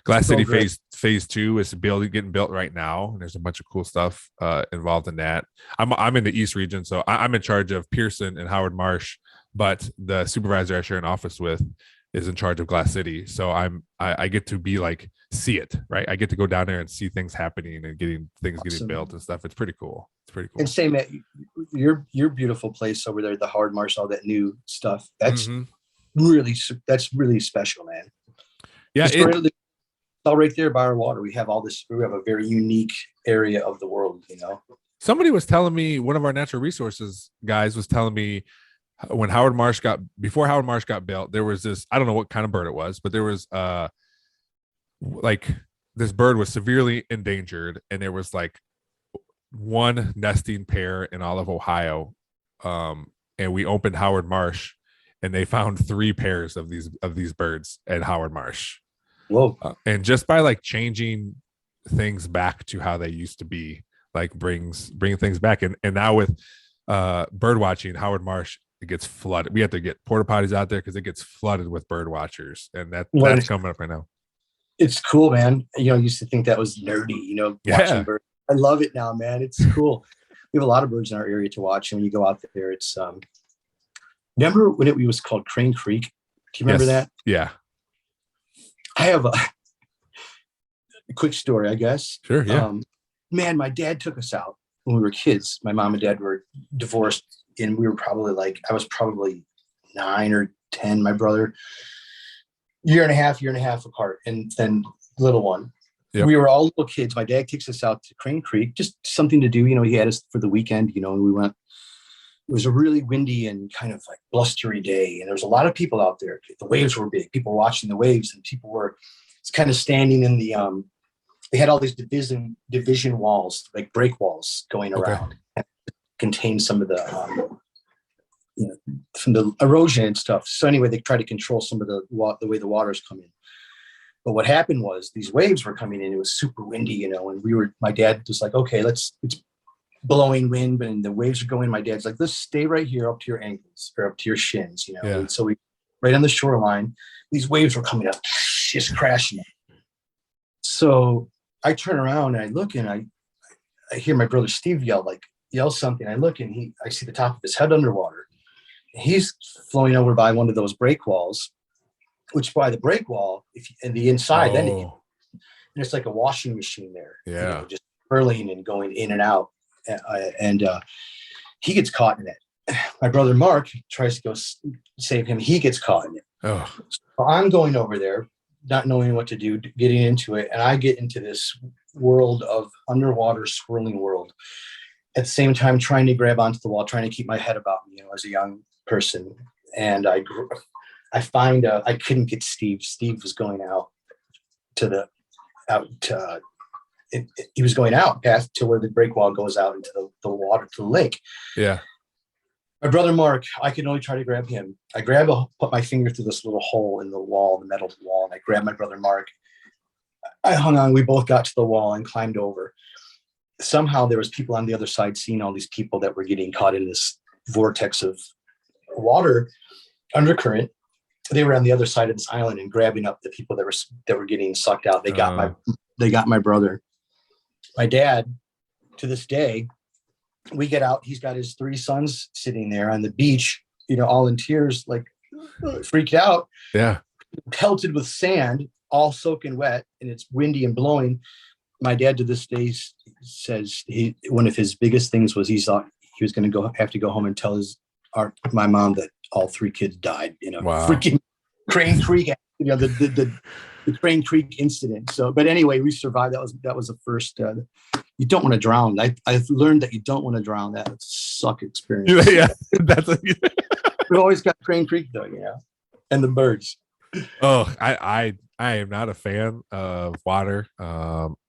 Glass City phase 2 is getting built right now, and there's a bunch of cool stuff involved in that. I'm in the East region, so I'm in charge of Pearson and Howard Marsh, but the supervisor I share an office with is in charge of Glass City. So I get to be like, see it, right? I get to go down there and see things happening and getting built and stuff. It's pretty cool. And same at your beautiful place over there, the Howard Marsh, all that new stuff. That's really special, man. Yeah. It's all right there by our water. We have a very unique area of the world, you know. Somebody was telling me, one of our natural resources guys was telling me, before Howard Marsh got built, there was this, I don't know what kind of bird it was, but there was like this bird was severely endangered, and there was like one nesting pair in all of Ohio. And we opened Howard Marsh, and they found 3 pairs of these birds at Howard Marsh. Whoa. And just by like changing things back to how they used to be, like bring things back. And now with bird watching, Howard Marsh, it gets flooded. We have to get porta potties out there because it gets flooded with bird watchers, and that's coming up right now. It's cool, man. You know, I used to think that was nerdy, you know, watching birds. I love it now, man. It's cool. We have a lot of birds in our area to watch, and when you go out there, it's remember when it was called Crane Creek? Do you remember that? Yeah. I have a quick story, I guess. Sure, yeah. Man, my dad took us out when we were kids. My mom and dad were divorced, and we were probably I was probably 9 or 10, my brother, year and a half apart, and then little one. Yep. We were all little kids. My dad takes us out to Crane Creek, just something to do. You know, he had us for the weekend, you know, and we went. It was a really windy and kind of like blustery day, and there was a lot of people out there. The waves were big. People were watching the waves, and people were kind of standing in the they had all these division walls, like break walls going around, and contain some of the you know, from the erosion and stuff. So anyway, they try to control some of the way the waters come in. But what happened was these waves were coming in. It was super windy, and my dad was like, okay, it's blowing wind, and the waves are going. My dad's like, let's stay right here up to your ankles or up to your shins, Yeah. And so we right on the shoreline, these waves were coming up, just crashing. So I turn around and I look, and I hear my brother Steve yell something. I look, and I see the top of his head underwater. He's flowing over by one of those break walls, which by the break wall, and the inside, then and it's like a washing machine there. Yeah. Just whirling and going in and out. And he gets caught in it. My brother Mark tries to go save him. He gets caught in it. Oh. So I'm going over there, not knowing what to do, getting into it. And I get into this world of underwater swirling world. At the same time, trying to grab onto the wall, trying to keep my head about me, as a young person. And I find I couldn't get Steve. Steve was going he was going out past to where the break wall goes out into the water, to the lake. Yeah. My brother Mark, I could only try to grab him. I put my finger through this little hole in the wall, the metal wall, and I grabbed my brother Mark. I hung on. We both got to the wall and climbed over. Somehow there was people on the other side seeing all these people that were getting caught in this vortex of water undercurrent. They were on the other side of this island and grabbing up the people that were getting sucked out. They got my brother. My dad, to this day, we get out. He's got his 3 sons sitting there on the beach, all in tears, like freaked out. Yeah. Pelted with sand, all soaking wet, and it's windy and blowing. My dad to this day says one of his biggest things was he thought he was going to have to go home and tell my mom that all 3 kids died in a freaking Crane Creek, the Crane Creek incident. So, but anyway, we survived. That was the first. You don't want to drown. I've learned that you don't want to drown. That's a suck experience. Yeah, We've always got Crane Creek though, and the birds. Oh, I am not a fan of water.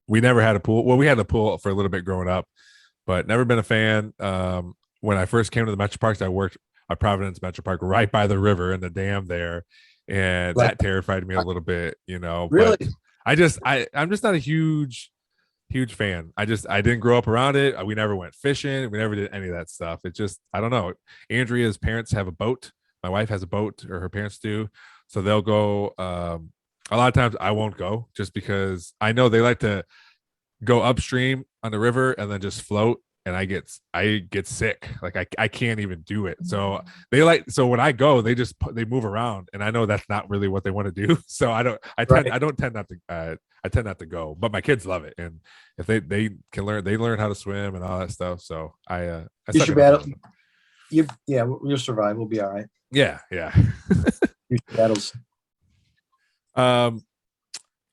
We never had a pool. Well, we had a pool for a little bit growing up, but never been a fan. When I first came to the Metro Parks, I worked at Providence Metro Park right by the river and the dam there. And that terrified me a little bit, Really? But I'm just not a huge fan. I didn't grow up around it. We never went fishing. We never did any of that stuff. It just, I don't know. Andrea's parents have a boat. My wife has a boat, or her parents do. So they'll go. A lot of times I won't go just because I know they like to go upstream on the river and then just float. And I get sick. Like I can't even do it. So when I go, they move around, and I know that's not really what they want to do. So I tend not to go, but my kids love it. And if they can learn how to swim and all that stuff. So I your battle. You'll survive. We'll be all right. Yeah. Your battles. All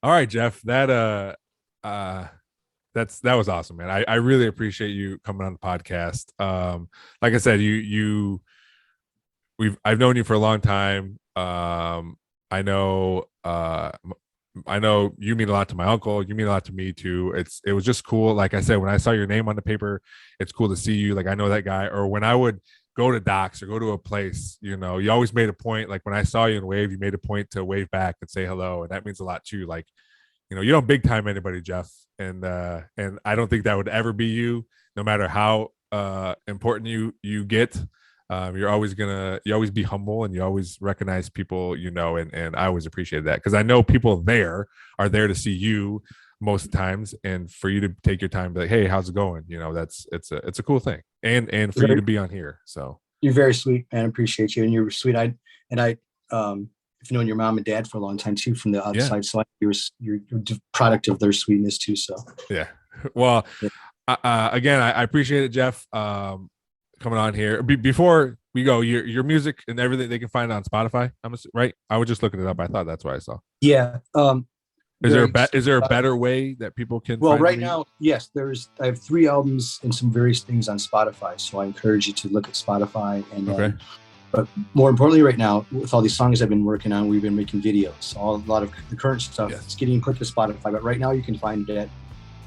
right, Jeff, that was awesome, man. I really appreciate you coming on the podcast. Like I said, I've known you for a long time. I know you mean a lot to my uncle. You mean a lot to me too. It was just cool. Like I said, when I saw your name on the paper, it's cool to see you. Like I know that guy. Or when I would go to docks or go to a place, you always made a point. Like when I saw you and wave, you made a point to wave back and say hello, and that means a lot too. Like, you don't big time anybody, Jeff, and I don't think that would ever be you, no matter how important you get. You always be humble, and you always recognize people, and I always appreciate that, because I know people are there to see you most times, and for you to take your time to be like, hey, how's it going? It's a cool thing, and for you to be on here. So you're very sweet, man. I appreciate you, and you're sweet. I've known your mom and dad for a long time too, from the outside. So you're the product of their sweetness too. So yeah. Well, again, I appreciate it, Jeff, coming on here. Before we go, your music and everything they can find on Spotify. Right? I was just looking it up. I thought that's what I saw. Yeah. Is there a better way that people can? Well, right now, yes. I have 3 albums and some various things on Spotify. So I encourage you to look at Spotify. And okay. But more importantly, right now, with all these songs I've been working on, we've been making videos. A lot of the current stuff is getting put to Spotify. But right now, you can find it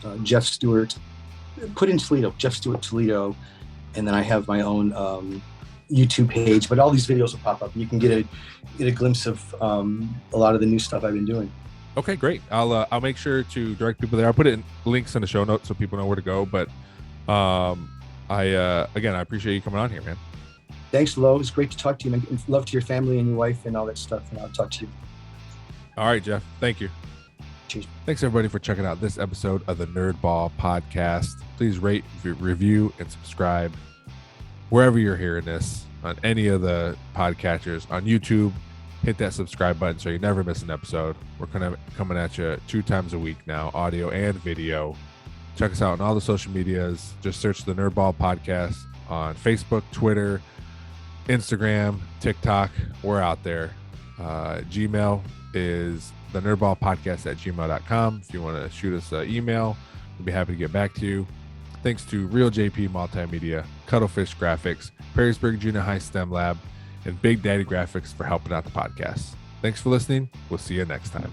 at Jeff Stewart. Put in Toledo, Jeff Stewart Toledo, and then I have my own YouTube page. But all these videos will pop up. You can get a glimpse of a lot of the new stuff I've been doing. Okay, great. I'll make sure to direct people there. I'll put it in links in the show notes so people know where to go. But I appreciate you coming on here, man. Thanks, Lo. It was great to talk to you, and love to your family and your wife and all that stuff. And I'll talk to you. All right, Jeff. Thank you. Cheers. Thanks everybody for checking out this episode of the Nerdball Podcast. Please rate, review, and subscribe wherever you're hearing this, on any of the podcatchers, on YouTube. Hit that subscribe button so you never miss an episode. We're coming at you 2 times a week now, audio and video. Check us out on all the social medias. Just search the Nerdball Podcast on Facebook, Twitter, Instagram, TikTok. We're out there. Gmail is the nerdballpodcast@gmail.com. If you want to shoot us an email, we'll be happy to get back to you. Thanks to Real JP Multimedia, Cuttlefish Graphics, Perrysburg Junior High STEM Lab, and Big Daddy Graphics for helping out the podcast. Thanks for listening. We'll see you next time.